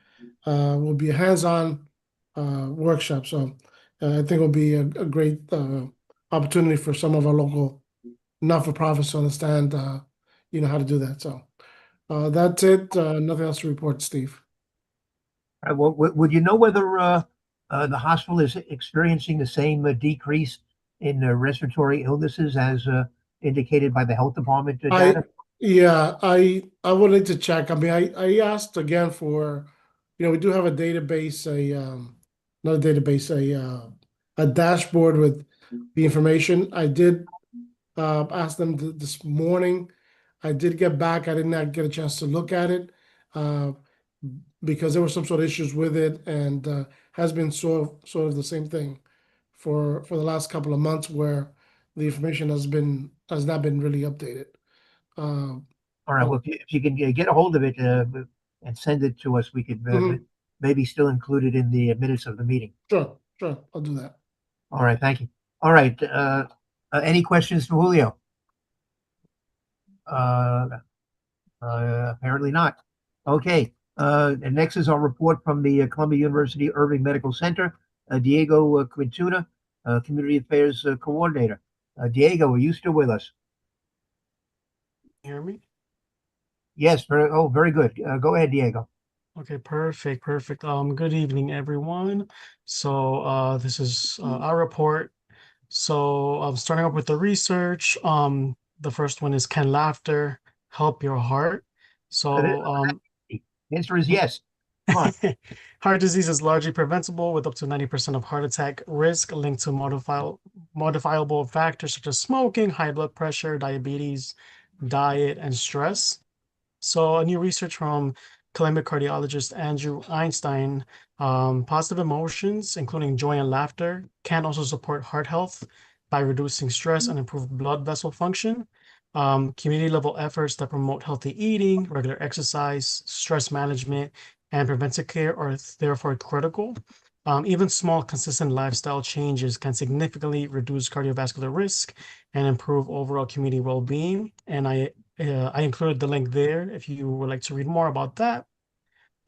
Will be a hands-on workshop. So I think it'll be a great opportunity for some of our local not-for-profits to understand, how to do that. So that's it. Nothing else to report, Steve. Well, would you know whether the hospital is experiencing the same decrease in respiratory illnesses as indicated by the health department data? I would like to check. I mean, I asked again for, we do have a database, not a database, a dashboard with the information. I did ask them this morning. I did get back. I did not get a chance to look at it because there were some sort of issues with it, and has been sort of the same thing for the last couple of months where the information has not been really updated. All right. Well, if you can get a hold of it and send it to us, we could maybe still include it in the minutes of the meeting. Sure, I'll do that. All right, thank you. All right, any questions for Julio? Apparently not. Okay. And next is our report from the Columbia University Irving Medical Center. Diego Quintuna, Community Affairs Coordinator. Diego, are you still with us? Hear me? Yes. Very good. Go ahead, Diego. Okay, perfect. Good evening, everyone. So this is our report. So I'm starting up with the research. The first one is, can laughter help your heart? So the answer is yes. Come on. Heart disease is largely preventable, with up to 90% of heart attack risk linked to modifiable factors such as smoking, high blood pressure, diabetes, diet, and stress. So a new research from Columbia cardiologist Andrew Einstein, positive emotions, including joy and laughter, can also support heart health by reducing stress and improve blood vessel function. Community level efforts that promote healthy eating, regular exercise, stress management, and preventive care are therefore critical. Even small, consistent lifestyle changes can significantly reduce cardiovascular risk and improve overall community well-being. And I included the link there if you would like to read more about that.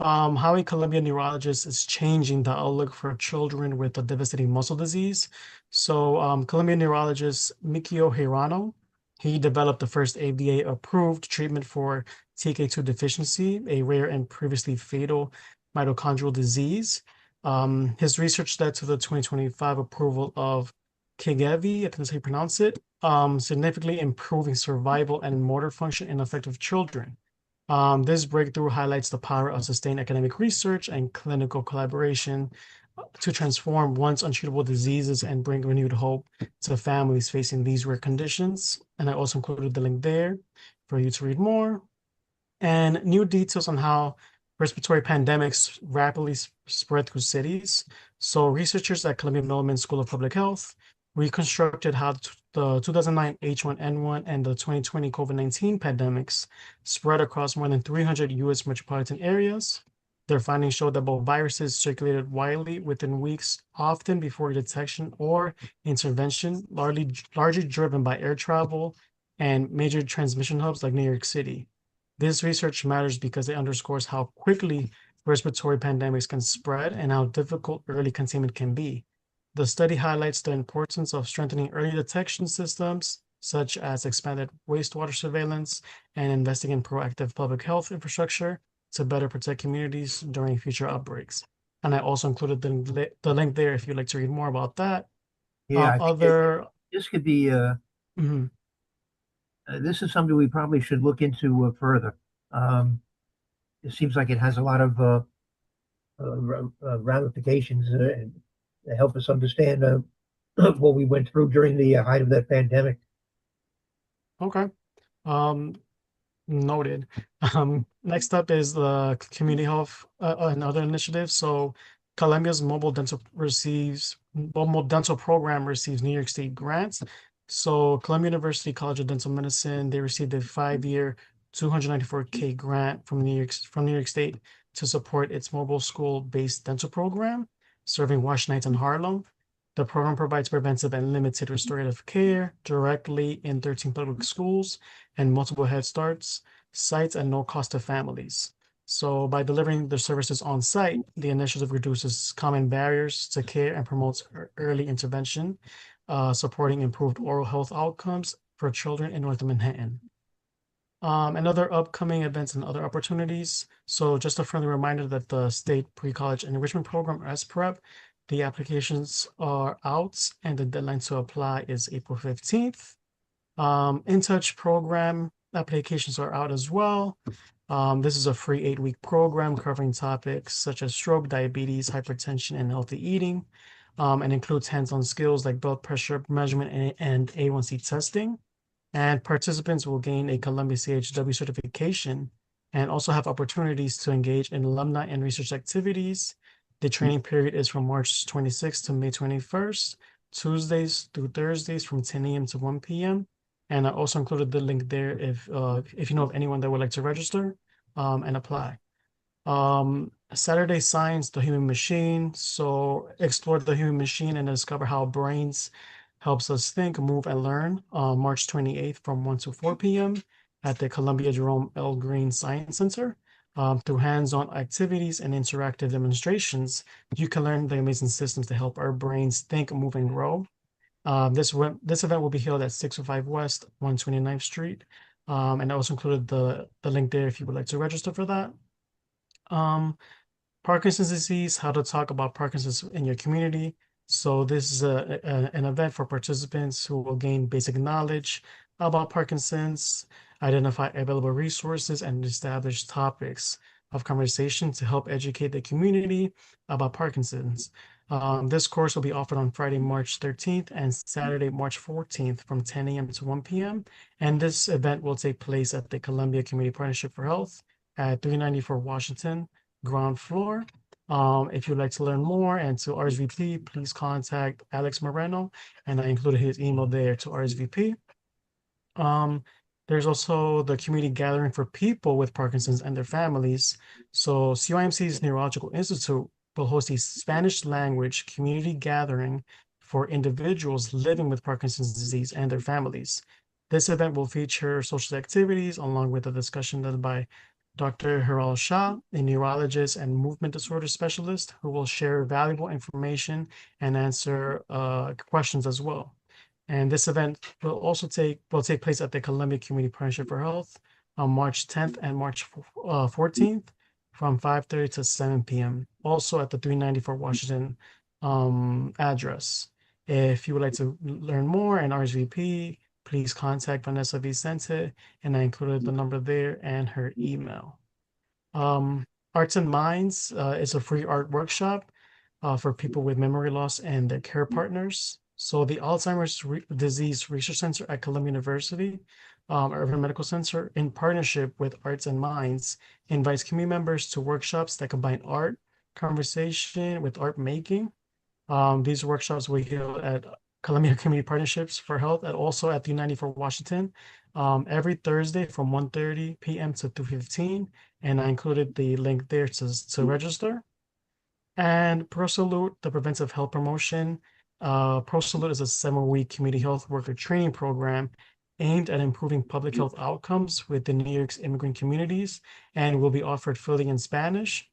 How a Columbia neurologist is changing the outlook for children with a devastating muscle disease. So Columbia neurologist Mikio Hirano, he developed the first FDA-approved treatment for TK2 deficiency, a rare and previously fatal mitochondrial disease. His research led to the 2025 approval of Kigevi, I think that's how you pronounce it, significantly improving survival and motor function in affected children. This breakthrough highlights the power of sustained academic research and clinical collaboration to transform once untreatable diseases and bring renewed hope to families facing these rare conditions. And I also included the link there for you to read more. And new details on how respiratory pandemics rapidly spread through cities. So researchers at Columbia Milliman School of Public Health reconstructed how the 2009 H1N1 and the 2020 COVID-19 pandemics spread across more than 300 U.S. metropolitan areas. Their findings showed that both viruses circulated widely within weeks, often before detection or intervention, largely driven by air travel and major transmission hubs like New York City. This research matters because it underscores how quickly respiratory pandemics can spread and how difficult early containment can be. The study highlights the importance of strengthening early detection systems, such as expanded wastewater surveillance and investing in proactive public health infrastructure to better protect communities during future outbreaks. And I also included the link there if you'd like to read more about that. Yeah, this could be this is something we probably should look into further. It seems like it has a lot of ramifications and help us understand what we went through during the height of that pandemic. Okay. Noted. Next up is the community health and other initiatives. So Columbia's mobile dental program receives New York State grants. So Columbia University College of Dental Medicine, they received a 5-year $294K grant from New York State to support its mobile school-based dental program serving Washington Heights and Harlem. The program provides preventive and limited restorative care directly in 13 public schools and multiple Head Starts sites at no cost to families. So by delivering the services on site, the initiative reduces common barriers to care and promotes early intervention, supporting improved oral health outcomes for children in North Manhattan. And other upcoming events and other opportunities. So just a friendly reminder that the State Pre-College Enrichment Program, or SPREP, the applications are out and the deadline to apply is April 15th. In Touch program applications are out as well. This is a free 8-week program covering topics such as stroke, diabetes, hypertension, and healthy eating, and includes hands-on skills like blood pressure measurement and A1C testing. And participants will gain a Columbia CHW certification and also have opportunities to engage in alumni and research activities. The training period is from March 26th to May 21st, Tuesdays through Thursdays from 10 a.m. to 1 p.m. And I also included the link there if you know of anyone that would like to register and apply. Saturday Science, the Human Machine. So explore the human machine and discover how brains helps us think, move, and learn. March 28th from 1 to 4 p.m. at the Columbia Jerome L. Green Science Center. Through hands-on activities and interactive demonstrations, you can learn the amazing systems to help our brains think, move, and grow. This event will be held at 605 West 129th Street. And I also included the link there if you would like to register for that. Parkinson's disease, how to talk about Parkinson's in your community. So this is an event for participants who will gain basic knowledge about Parkinson's, identify available resources, and establish topics of conversation to help educate the community about Parkinson's. This course will be offered on Friday, March 13th and Saturday, March 14th from 10 a.m. to 1 p.m. And this event will take place at the Columbia Community Partnership for Health at 394 Washington, ground floor. If you'd like to learn more and to RSVP, please contact Alex Moreno, and I included his email there to RSVP. There's also the community gathering for people with Parkinson's and their families. So CYMC's Neurological Institute will host a Spanish language community gathering for individuals living with Parkinson's disease and their families. This event will feature social activities along with a discussion led by Dr. Hiral Shah, a neurologist and movement disorder specialist, who will share valuable information and answer questions as well. And this event will also take place at the Columbia Community Partnership for Health on March 10th and March 14th from 5:30 to 7 p.m. Also at the 394 Washington address. If you would like to learn more and RSVP, please contact Vanessa Vicente, and I included the number there and her email. Arts and Minds is a free art workshop for people with memory loss and their care partners. So the Alzheimer's Disease Research Center at Columbia University, Urban Medical Center, in partnership with Arts and Minds, invites community members to workshops that combine art, conversation with art making. These workshops will be held at Columbia Community Partnerships for Health and also at 394 Washington every Thursday from 1:30 p.m. to 2:15. And I included the link there to register. And ProSalute, the Preventive Health Promotion. ProSalute is a 7-week community health worker training program aimed at improving public health outcomes within New York's immigrant communities and will be offered fully in Spanish.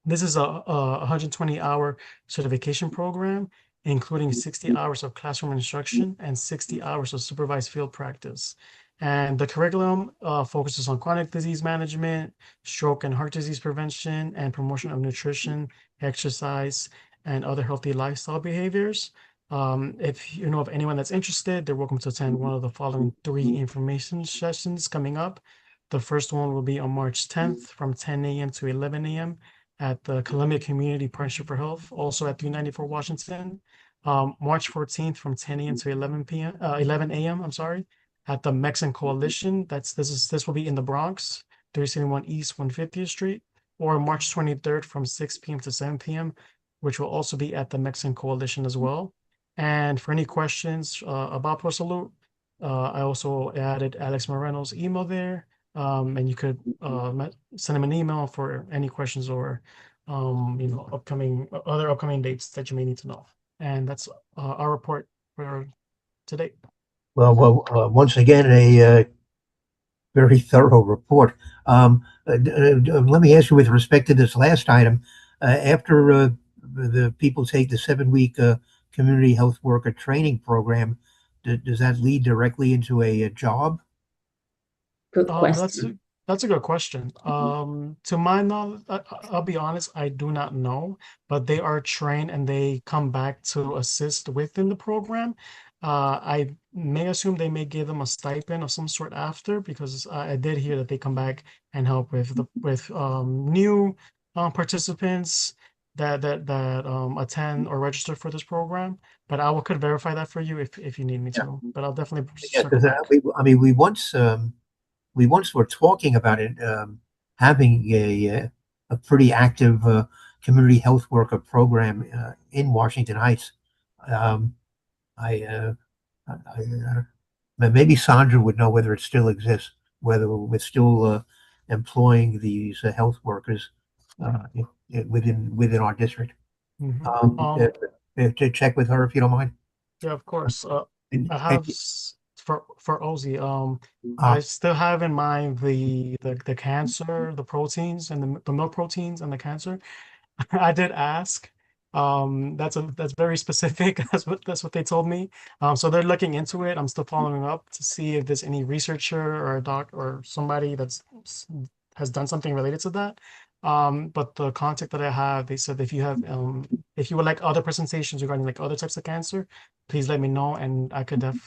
This is a 120-hour certification program, including 60 hours of classroom instruction and 60 hours of supervised field practice. And the curriculum focuses on chronic disease management, stroke and heart disease prevention, and promotion of nutrition, exercise, and other healthy lifestyle behaviors. If you know of anyone that's interested, they're welcome to attend one of the following 3 information sessions coming up. The first one will be on March 10th from 10 a.m. to 11 a.m. at the Columbia Community Partnership for Health, also at 394 Washington. March 14th from 10 a.m. to 11 a.m. I'm sorry, at the Mexican Coalition. This will be in the Bronx, 371 East 150th Street, or March 23rd from 6 p.m. to 7 p.m., which will also be at the Mexican Coalition as well. And for any questions about ProSalute, I also added Alex Moreno's email there, and you could send him an email for any questions or other upcoming dates that you may need to know. And that's our report for today. Well, once again, a very thorough report. Let me ask you, with respect to this last item, after the people take the 7-week community health worker training program, does that lead directly into a job? Good question. That's a good question. To my knowledge, I'll be honest, I do not know, but they are trained and they come back to assist within the program. I may assume they may give them a stipend of some sort after, because I did hear that they come back and help with new participants that attend or register for this program. But I could verify that for you if you need me to. But I'll definitely circle back. We once were talking about it, having a pretty active community health worker program in Washington Heights. Maybe Sandra would know whether it still exists, whether we're still employing these health workers within our district. To check with her if you don't mind. Yeah, of course. I have for Ozzy. I still have in mind the cancer, the proteins, and the milk proteins and the cancer. I did ask. That's very specific. That's what they told me. So they're looking into it. I'm still following up to see if there's any researcher or a doc or somebody has done something related to that. But the contact that I have, they said if you would like other presentations regarding like other types of cancer, please let me know, and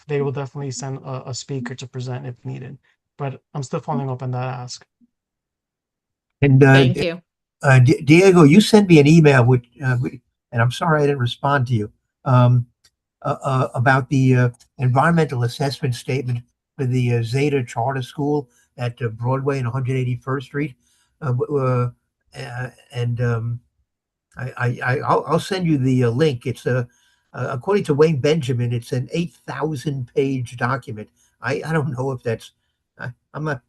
they will definitely send a speaker to present if needed. But I'm still following up on that ask. And Thank you. Diego, you sent me an email and I'm sorry I didn't respond to you, about the environmental assessment statement for the Zeta Charter School at Broadway and 181st Street. I'll send you the link. It's according to Wayne Benjamin, it's an 8,000-page document. I don't know if that's. I'm not.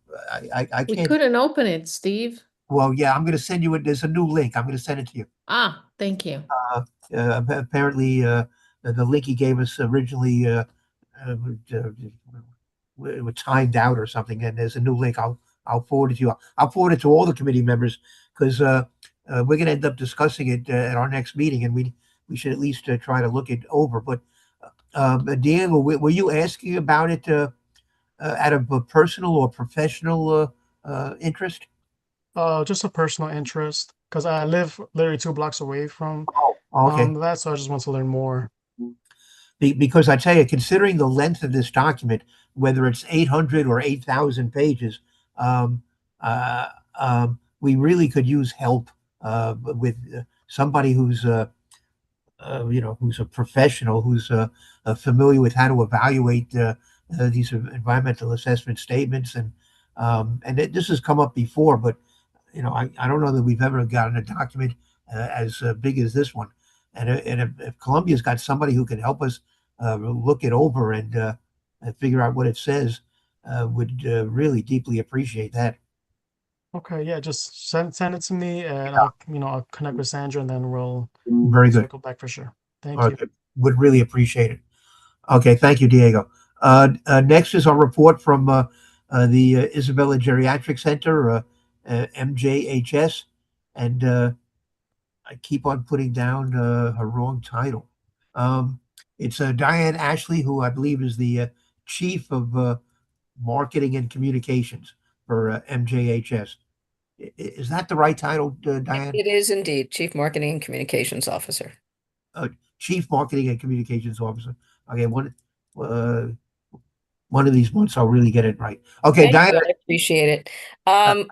I can't. We couldn't open it, Steve. Well, yeah, I'm going to send you it. There's a new link. I'm going to send it to you. Thank you. Apparently, the link he gave us originally was timed out or something, and there's a new link. I'll forward it to you. I'll forward it to all the committee members, because we're going to end up discussing it at our next meeting, and we should at least try to look it over. But Diego, were you asking about it out of a personal or professional interest? Just a personal interest, because I live literally 2 blocks away from that, so I just want to learn more. Because I tell you, considering the length of this document, whether it's 800 or 8,000 pages, we really could use help with somebody who's who's a professional, who's familiar with how to evaluate these environmental assessment statements, and this has come up before, but I don't know that we've ever gotten a document as big as this one. And if Columbia's got somebody who can help us look it over and figure out what it says, would really deeply appreciate that. Okay, yeah, just send it to me, and I'll connect with Sandra, and then we'll Very good. circle back for sure. Thank Okay. you. Would really appreciate it. Okay, thank you, Diego. Next is our report from the Isabella Geriatric Center, MJHS, and I keep on putting down her wrong title. It's Diane Ashley, who I believe is the Chief of Marketing and Communications for MJHS. Is that the right title, Diane? It is indeed Chief Marketing and Communications Officer. Chief Marketing and Communications Officer. Okay, one of these months I'll really get it right. Okay, Thank Diane. you, I appreciate it. I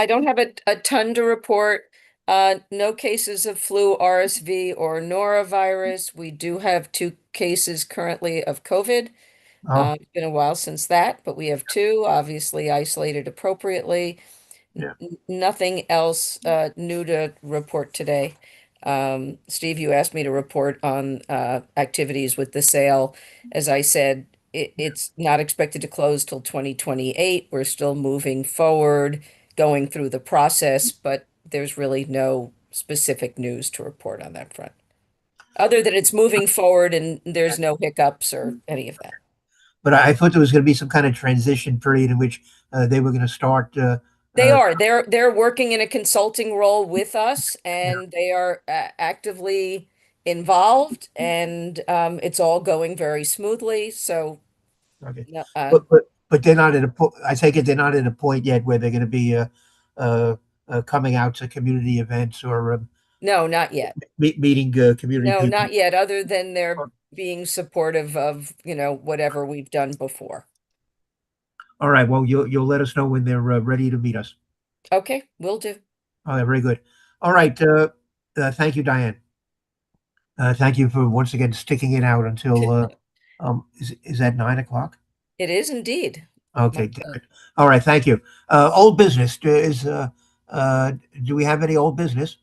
don't have a ton to report No cases of flu, RSV, or norovirus. We do have 2 cases currently of COVID. Oh, It's been a while since that, but we have 2, obviously isolated appropriately. yeah. Nothing else new to report today. Steve, you asked me to report on activities with the sale. As I said, it's not expected to close till 2028. We're still moving forward, going through the process, but there's really no specific news to report on that front. Other than it's moving forward and there's no hiccups or any of that. But I thought there was going to be some kind of transition period in which they were going to start. They Uh, are. They're working in a consulting role with us, and they are actively involved, and it's all going very smoothly. So, okay. no, But they're not at a point. I take it they're not at a point yet where they're going to be coming out to community events or no, not yet. meeting community No, people. not yet. Other than they're being supportive of, whatever we've done before. All right. Well, you'll let us know when they're ready to meet us. Okay, will do. All right. Very good. All right. Thank you, Diane. Thank you for once again sticking it out until is that 9 o'clock? It is indeed. Okay. Damn it. All right. Thank you. Old business do we have any old business?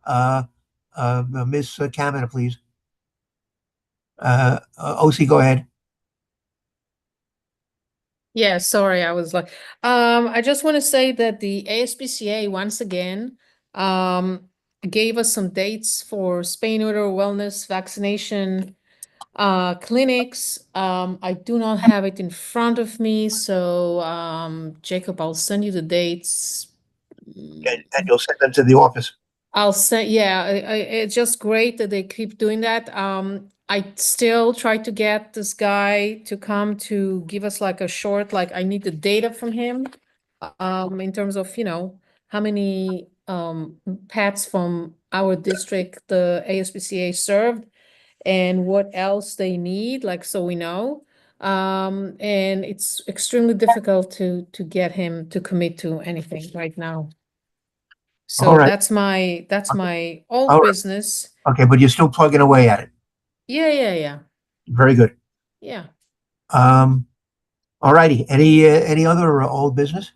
Miss Kamina, please. OC, go ahead. Yeah, sorry, I was like, I just want to say that the ASPCA once again gave us some dates for spay neuter wellness vaccination clinics. I do not have it in front of me, so Jacob, I'll send you the dates. And you'll send them to the office. I'll say, yeah, it's just great that they keep doing that. I still try to get this guy to come to give us like a short, like I need the data from him, in terms of, how many pets from our district the ASPCA served and what else they need, like, so we know. And it's extremely difficult to get him to commit to anything right now. So All right. that's my old All right. business. Okay, but you're still plugging away at it. Yeah. Very good. Yeah. All righty. Any other old business?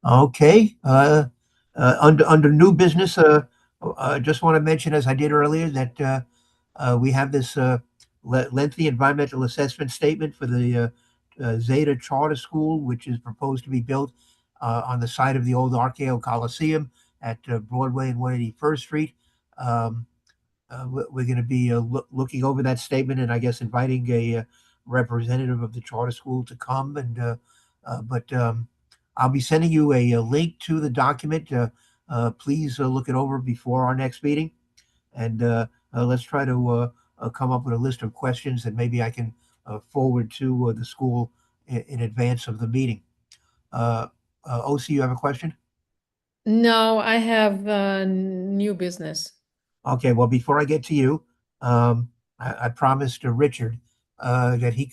Okay. Under new business, just want to mention, as I did earlier, that we have this lengthy environmental assessment statement for the Zeta Charter School, which is proposed to be built on the site of the old RKO Coliseum at Broadway and 181st Street. We're going to be looking over that statement and I guess inviting a representative of the charter school to come. And but I'll be sending you a link to the document. Please look it over before our next meeting, and let's try to come up with a list of questions that maybe I can forward to the school in advance of the meeting. OC, you have a question? No, I have new business. Okay, well, before I get to you, I promised Richard that he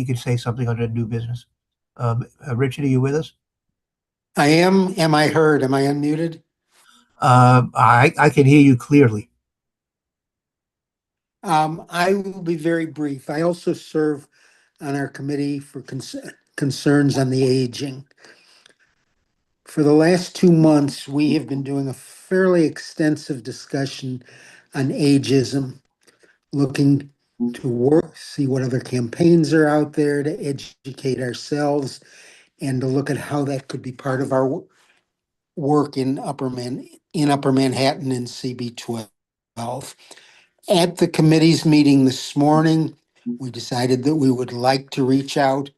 could say something under new business. Richard, are you with us? I am. Am I heard? Am I unmuted? I can hear you clearly. I will be very brief. I also serve on our committee for concerns on the aging. For the last 2 months, we have been doing a fairly extensive discussion on ageism, looking to work, see what other campaigns are out there to educate ourselves and to look at how that could be part of our work in Upper Manhattan and CB12. At the committee's meeting this morning, we decided that we would like to reach out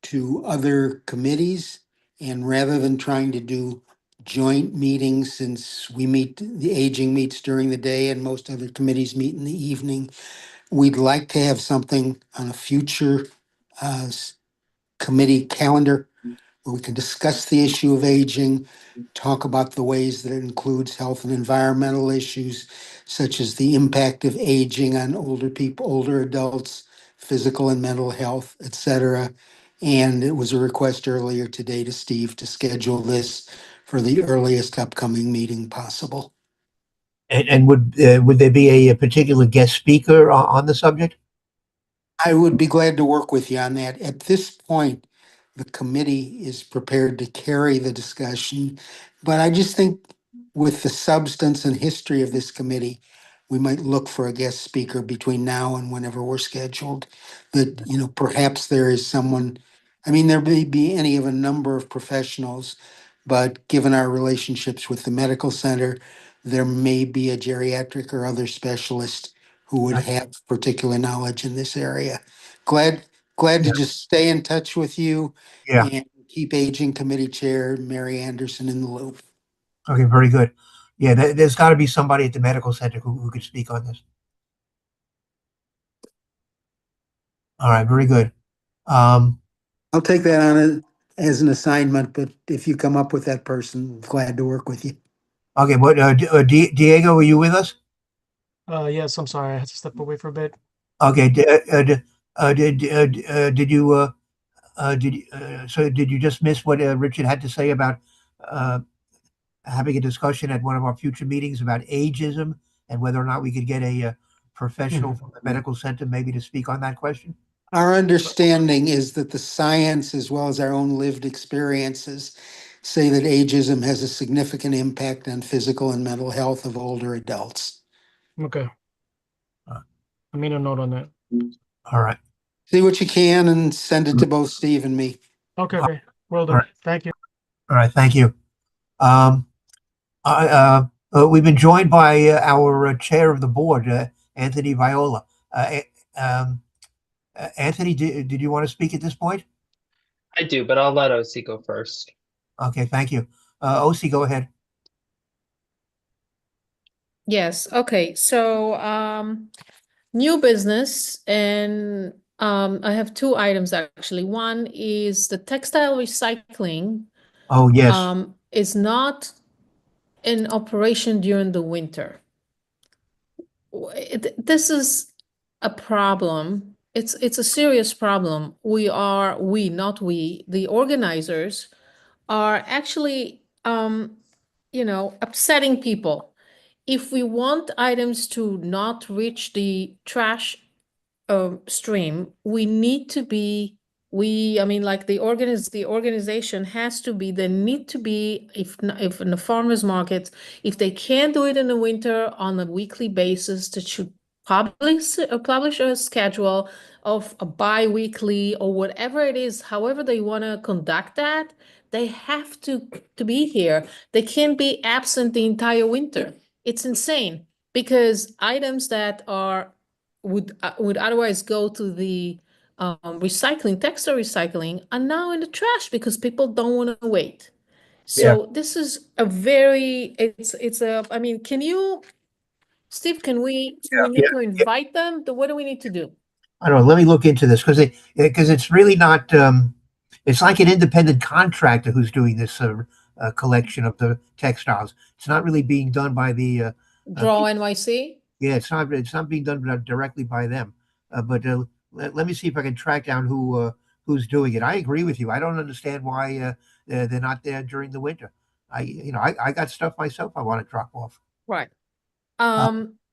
to other committees, and rather than trying to do joint meetings, since the aging meets during the day and most other committees meet in the evening, we'd like to have something on a future committee calendar where we can discuss the issue of aging, talk about the ways that it includes health and environmental issues, such as the impact of aging on older people, older adults, physical and mental health, etc. And it was a request earlier today to Steve to schedule this for the earliest upcoming meeting possible. And would there be a particular guest speaker on the subject? I would be glad to work with you on that. At this point, the committee is prepared to carry the discussion, but I just think with the substance and history of this committee, we might look for a guest speaker between now and whenever we're scheduled. That, you know, perhaps there is someone, I mean, there may be any of a number of professionals, but given our relationships with the medical center, there may be a geriatric or other specialist who would have particular knowledge in this area. Glad to just stay in touch with you Yeah. and keep Aging Committee Chair Mary Anderson in the loop. Okay, very good. Yeah, there's got to be somebody at the medical center who could speak on this. All right, very good. I'll take that on as an assignment, but if you come up with that person, glad to work with you. Okay, what Diego, are you with us? Yes, I'm sorry, I had to step away for a bit. Okay, did you so did you just miss what Richard had to say about having a discussion at one of our future meetings about ageism and whether or not we could get a professional from the medical center maybe to speak on that question? Our understanding is that the science, as well as our own lived experiences, say that ageism has a significant impact on physical and mental health of older adults. Okay. I made a note on that. All right. See what you can and send it to both Steve and me. Okay, well All done. right. Thank you. All right, thank you. We've been joined by our chair of the board, Anthony Viola. Anthony, did you want to speak at this point? I do, but I'll let OC go first. Okay, thank you. OC, go ahead. Yes, okay, so new business, and I have two items actually. One is the textile recycling Oh, yes. is not in operation during the winter. This is a problem. It's a serious problem. The organizers are actually upsetting people. If we want items to not reach the trash stream, we need to be, the organization has to be, they need to be, if in the farmers market, if they can't do it in the winter on a weekly basis, they should publish a schedule of a bi-weekly or whatever it is, however they want to conduct that, they have to be here. They can't be absent the entire winter. It's insane because items that would otherwise go to the textile recycling are now in the trash because people don't want to wait. So this is a very, Steve, can we need to invite them? What do we need to do? I don't know. Let me look into this because it's really not. It's like an independent contractor who's doing this collection of the textiles. It's not really being done by the Draw NYC. Yeah, it's not being done directly by them. But let me see if I can track down who's doing it. I agree with you. I don't understand why they're not there during the winter. I got stuff myself I want to drop off. Right.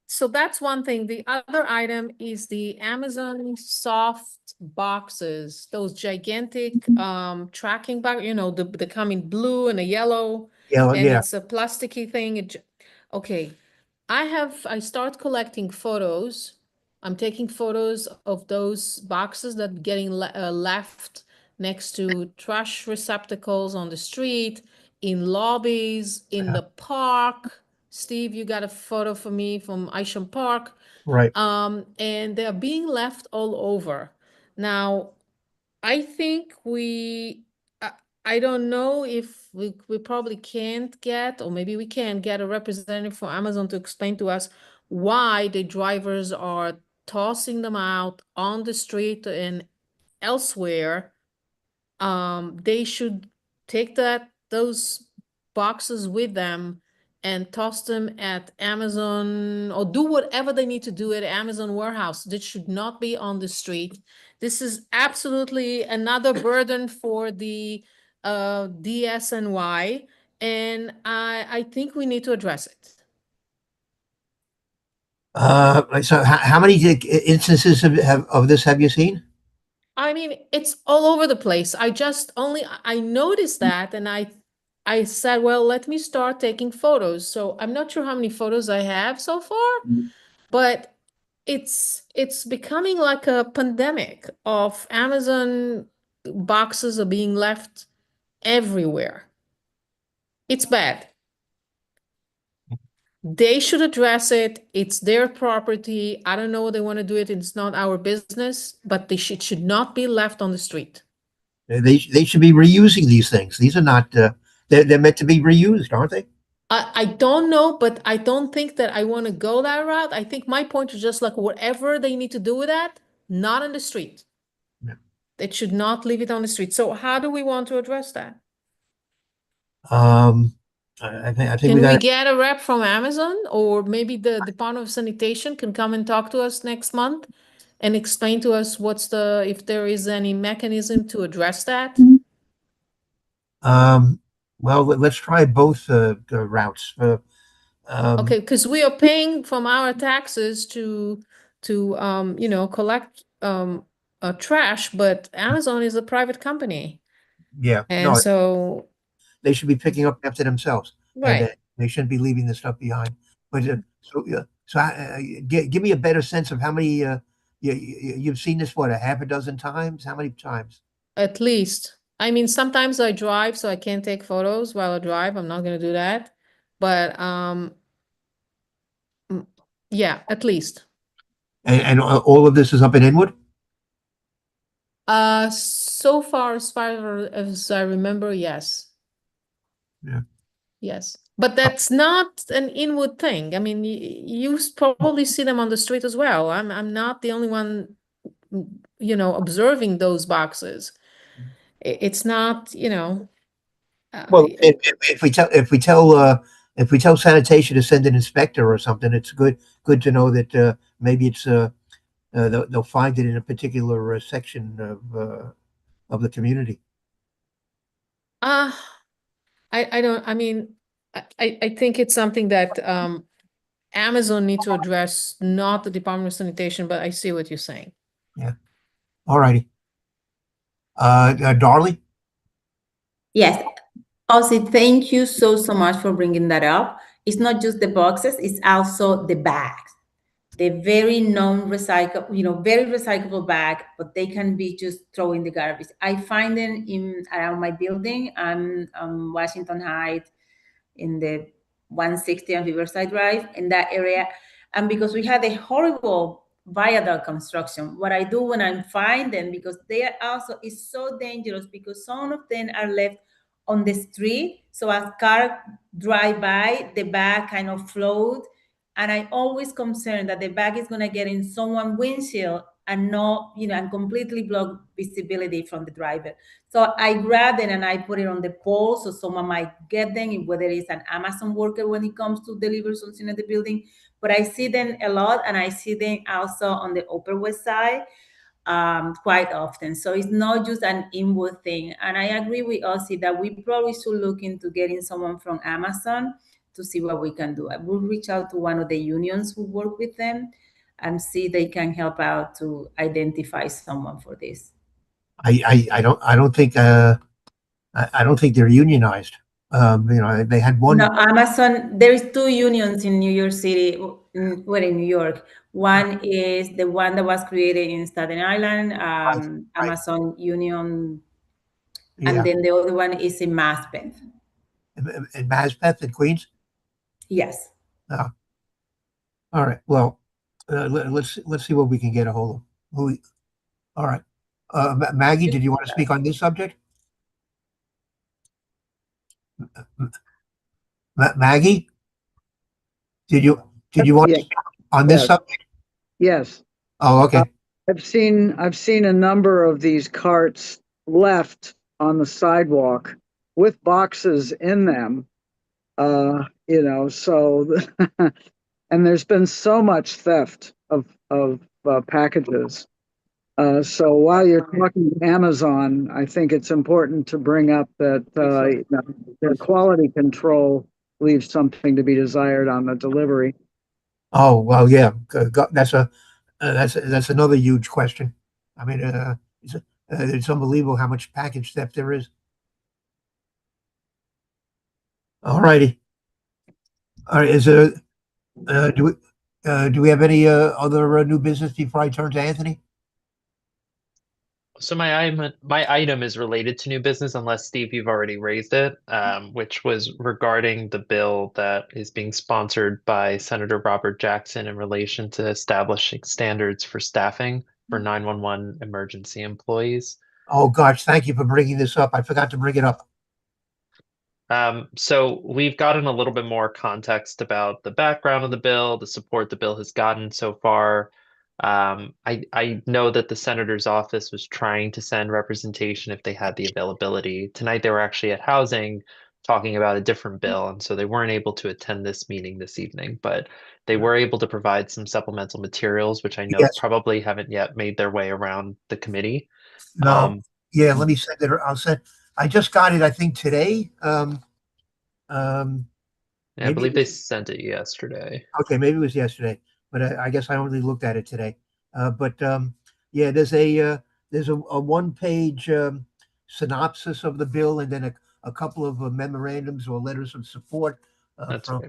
So that's one thing. The other item is the Amazon soft boxes, those gigantic tracking box, they come in blue and a yellow. And Yeah. it's a plasticky thing. Okay. I start collecting photos. I'm taking photos of those boxes that are getting left next to trash receptacles on the street, in lobbies, in the park. Steve, you got a photo for me from Isham Park. Right. And they're being left all over. Now, I think I don't know if we probably can't get, or maybe we can get a representative from Amazon to explain to us why the drivers are tossing them out on the street and elsewhere. They should take those boxes with them and toss them at Amazon or do whatever they need to do at Amazon warehouse. This should not be on the street. This is absolutely another burden for the DSNY. and I think we need to address it. So how many instances of this have you seen? I mean, it's all over the place. I noticed that, and I said, well, let me start taking photos. So I'm not sure how many photos I have so far, but it's becoming like a pandemic of Amazon boxes are being left everywhere. It's bad. They should address it. It's their property. I don't know what they want to do it. It's not our business, but it should not be left on the street. They should be reusing these things. These are not, they're meant to be reused, aren't they? I don't know, but I don't think that I want to go that route. I think my point is just like whatever they need to do with that, not on the street. Yeah. They should not leave it on the street. So how do we want to address that? I think Can we we got. get a rep from Amazon, or maybe the Department of Sanitation can come and talk to us next month and explain to us if there is any mechanism to address that? Well, let's try both routes. Okay, because we are paying from our taxes to collect trash, but Amazon is a private company, Yeah, and no, so they should be picking up after themselves, and right. they shouldn't be leaving the stuff behind. But give me a better sense of how many. You've seen this a half a dozen times? How many times? At least. I mean, sometimes I drive, so I can't take photos while I drive. I'm not gonna do that. But yeah, at least. And all of this is up in Inwood? So far as I remember, yes. Yeah. Yes. But that's not an Inwood thing. I mean, you probably see them on the street as well. I'm not the only one, observing those boxes. It's not, Well, if we tell sanitation to send an inspector or something, it's good to know that maybe it's they'll find it in a particular section of the community. I don't, I mean, I think it's something that Amazon need to address, not the Department of Sanitation, but I see what you're saying. Yeah. All righty. Darlie? Yes. Also, thank you so much for bringing that up. It's not just the boxes, it's also the bags. The very non-recyclable, very recyclable bag, but they can be just thrown in the garbage. I find them around my building. I'm on Washington Heights in the 160 on Riverside Drive, in that area. And because we had a horrible viaduct construction, what I do when I find them, because they are also, it's so dangerous because some of them are left on the street. So as cars drive by, the bag kind of float. And I always concerned that the bag is going to get in someone's windshield and not, and completely block visibility from the driver. So I grab it and I put it on the pole so someone might get them, whether it's an Amazon worker when it comes to deliver something at the building. But I see them a lot, and I see them also on the Upper West Side quite often. So it's not just an Inwood thing. And I agree with Ozzy that we probably should look into getting someone from Amazon to see what we can do. I will reach out to one of the unions who work with them and see if they can help out to identify someone for this. I don't think they're unionized. They had one. No, Amazon, there is 2 unions in New York City, in New York. One is the one that was created in Staten Island, Right. Amazon Union, Yeah. and then the other one is in Maspeth. In Maspeth in Queens. Yes. All right. Well, let's see what we can get a hold of. All right. Maggie, did you want to speak on this subject? Maggie, did you want to speak on this Yes. subject? Yes. Oh, okay. I've seen a number of these carts left on the sidewalk with boxes in them. So and there's been so much theft of packages. So while you're talking to Amazon, I think it's important to bring up that their quality control leaves something to be desired on the delivery. Oh, well, yeah, that's another huge question. I mean, it's unbelievable how much package theft there is. All righty. All right, do we have any other new business before I turn to Anthony? So my item is related to new business, unless Steve, you've already raised it, which was regarding the bill that is being sponsored by Senator Robert Jackson in relation to establishing standards for staffing for 911 emergency employees. Oh gosh, thank you for bringing this up. I forgot to bring it up. So we've gotten a little bit more context about the background of the bill, the support the bill has gotten so far. I know that the senator's office was trying to send representation if they had the availability. Tonight they were actually at housing talking about a different bill, and so they weren't able to attend this meeting this evening, but they were able to provide some supplemental materials, which I know Yes. probably haven't yet made their way around the committee. No, yeah, let me send it. I just got it, I think today. Yeah, I maybe believe they sent it yesterday. Okay, maybe it was yesterday, but I guess I only looked at it today. Yeah, there's a one-page synopsis of the bill, and then a couple of memorandums or letters of support That's right.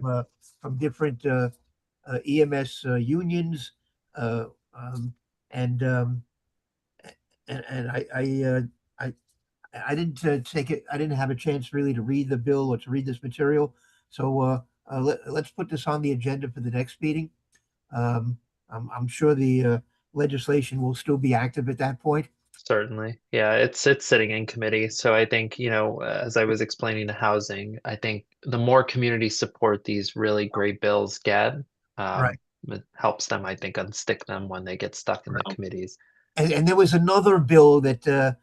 from different EMS unions, and I didn't take it. I didn't have a chance really to read the bill or to read this material. So let's put this on the agenda for the next meeting. I'm sure the legislation will still be active at that point. Certainly. Yeah, it's sitting in committee. So I think, as I was explaining to housing, I think the more community support these really great bills get, Right. it helps them, I think, unstick them when they get stuck in the committees. And there was another bill that the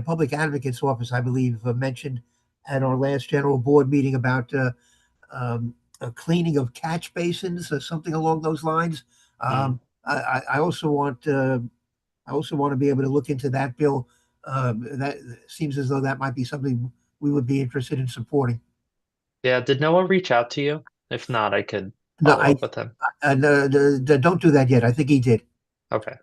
Public Advocate's Office, I believe, mentioned at our last general board meeting about a cleaning of catch basins or something along those lines. I also want to be able to look into that bill. That seems as though that might be something we would be interested in supporting. Yeah, did Noah reach out to you? If not, I could No, follow up with him. Don't do that yet. I think he did. Okay.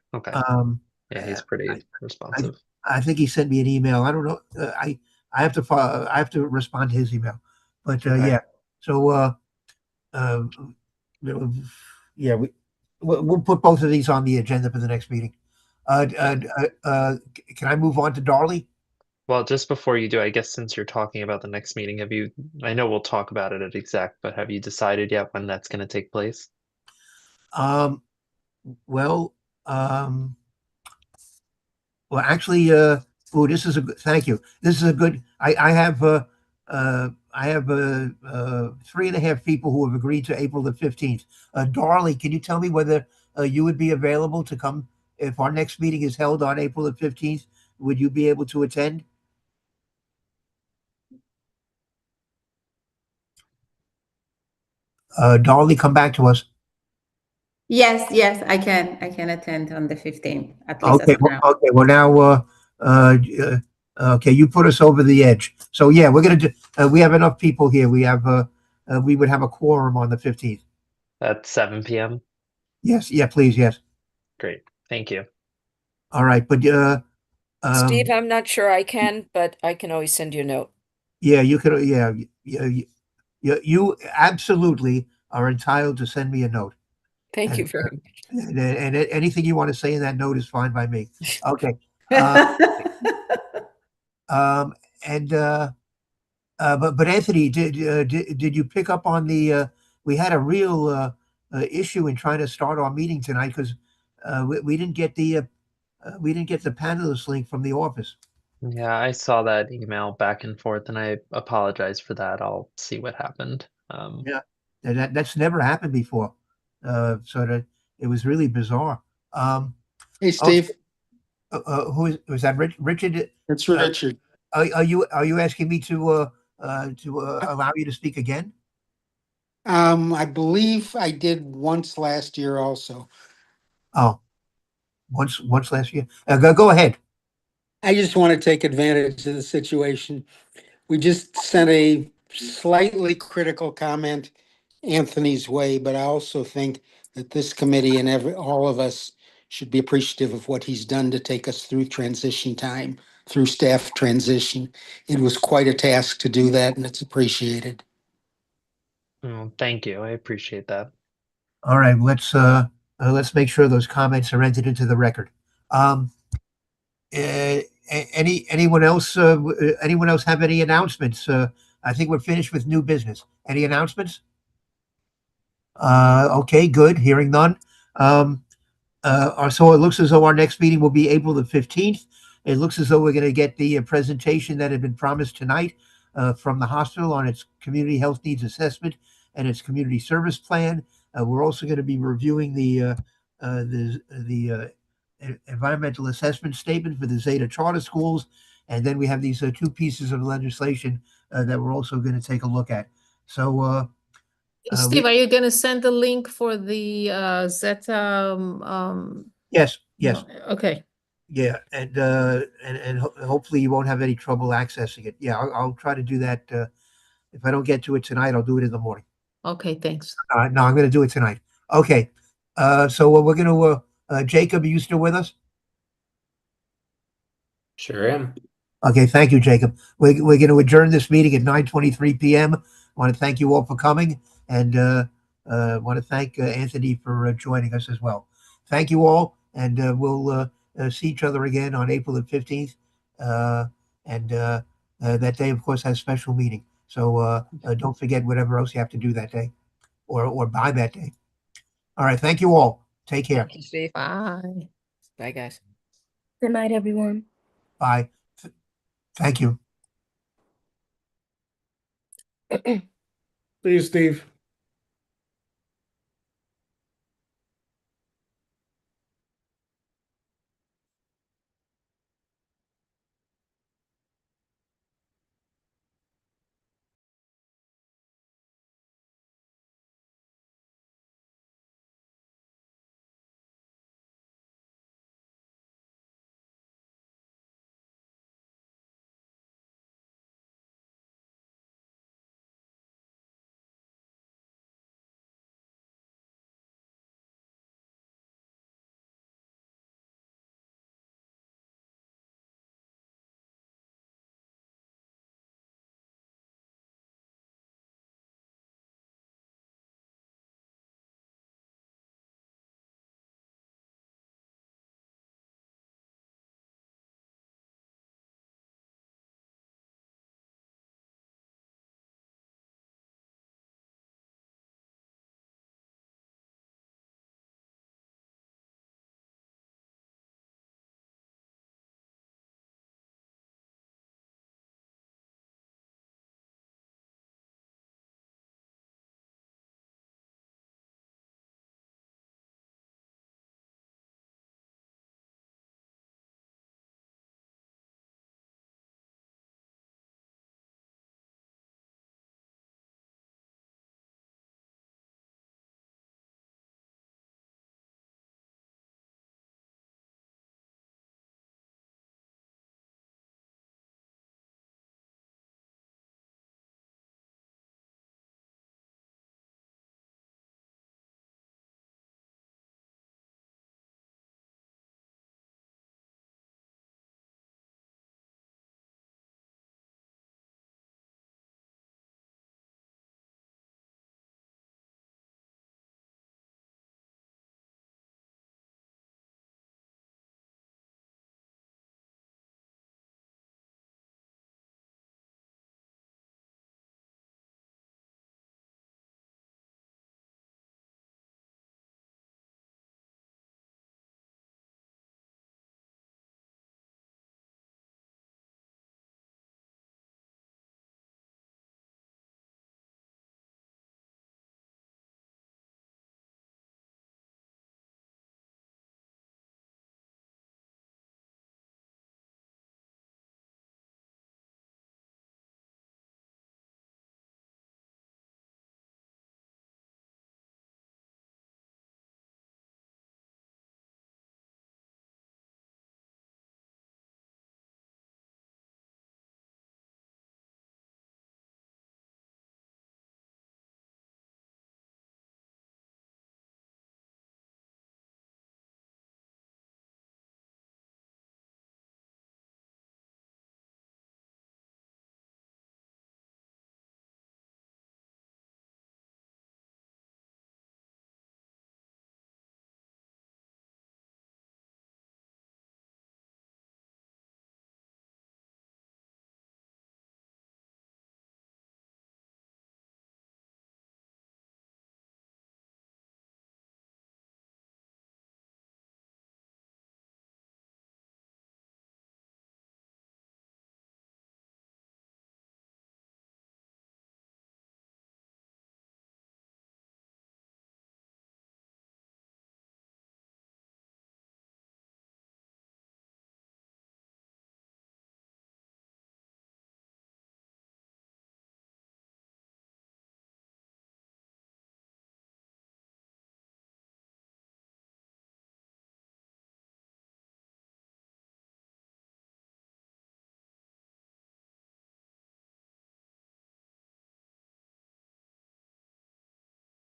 Yeah, he's pretty responsive. I think he sent me an email. I don't know. I have to follow, I have to respond to his email. But yeah. So yeah, we'll put both of these on the agenda for the next meeting. Can I move on to Darley? Well, just before you do, I guess since you're talking about the next meeting, I know we'll talk about it at exec, but have you decided yet when that's going to take place? Well, actually, this is thank you. This is a good, I have 3.5 people who have agreed to April the 15th. Darley, can you tell me whether you would be available to come if our next meeting is held on April the 15th? Would you be able to attend? Darley, come back to us. Yes, I can attend on the 15th, at least as Okay, of now. okay. Well, now, okay, you put us over the edge. So yeah, we're gonna do. We have enough people here. We would have a quorum on the 15th. At 7 p.m. Yes, yeah, please, yes. Great, thank you. All right, but Steve, I'm not sure I can, but I can always send you a note. yeah, you could. Yeah, you absolutely are entitled to send me a note. Thank you very much. And anything you want to say in that note is fine by me. Okay. But Anthony, did you pick up on the? We had a real issue in trying to start our meeting tonight because we didn't get the panelist link from the office. Yeah, I saw that email back and forth, and I apologize for that. I'll see what happened. Yeah, that's never happened before. So that it was really bizarre. Hey, Steve. Who was that? Richard? It's Richard. Are you asking me to allow you to speak again? I believe I did once last year also. Oh, once last year. Go ahead. I just want to take advantage of the situation. We just sent a slightly critical comment Anthony's way, but I also think that this committee and all of us should be appreciative of what he's done to take us through transition time, through staff transition. It was quite a task to do that, and it's appreciated. Thank you. I appreciate that. All right, let's make sure those comments are entered into the record. Anyone else have any announcements? I think we're finished with new business. Any announcements? Okay, good. Hearing none. So it looks as though our next meeting will be April the 15th. It looks as though we're going to get the presentation that had been promised tonight from the hospital on its community health needs assessment and its community service plan. We're also going to be reviewing the environmental assessment statement for the Zeta Charter Schools. And then we have these two pieces of legislation that we're also going to take a look at. So, Steve, are you going to send the link for the Zeta? Yes. Okay. Yeah, and hopefully you won't have any trouble accessing it. Yeah, I'll try to do that. If I don't get to it tonight, I'll do it in the morning. Okay, thanks. No, I'm going to do it tonight. Okay. So we're going to, Jacob, are you still with us? Sure am. Okay, thank you, Jacob. We're going to adjourn this meeting at 9:23 p.m. I want to thank you all for coming, and want to thank Anthony for joining us as well. Thank you all, and we'll see each other again on April the 15th. And that day, of course, has special meeting. So don't forget whatever else you have to do that day or by that day. All right, thank you all. Take care. Thank you, Steve. Bye. Bye, guys. Good night, everyone. Bye. Thank you. See you, Steve.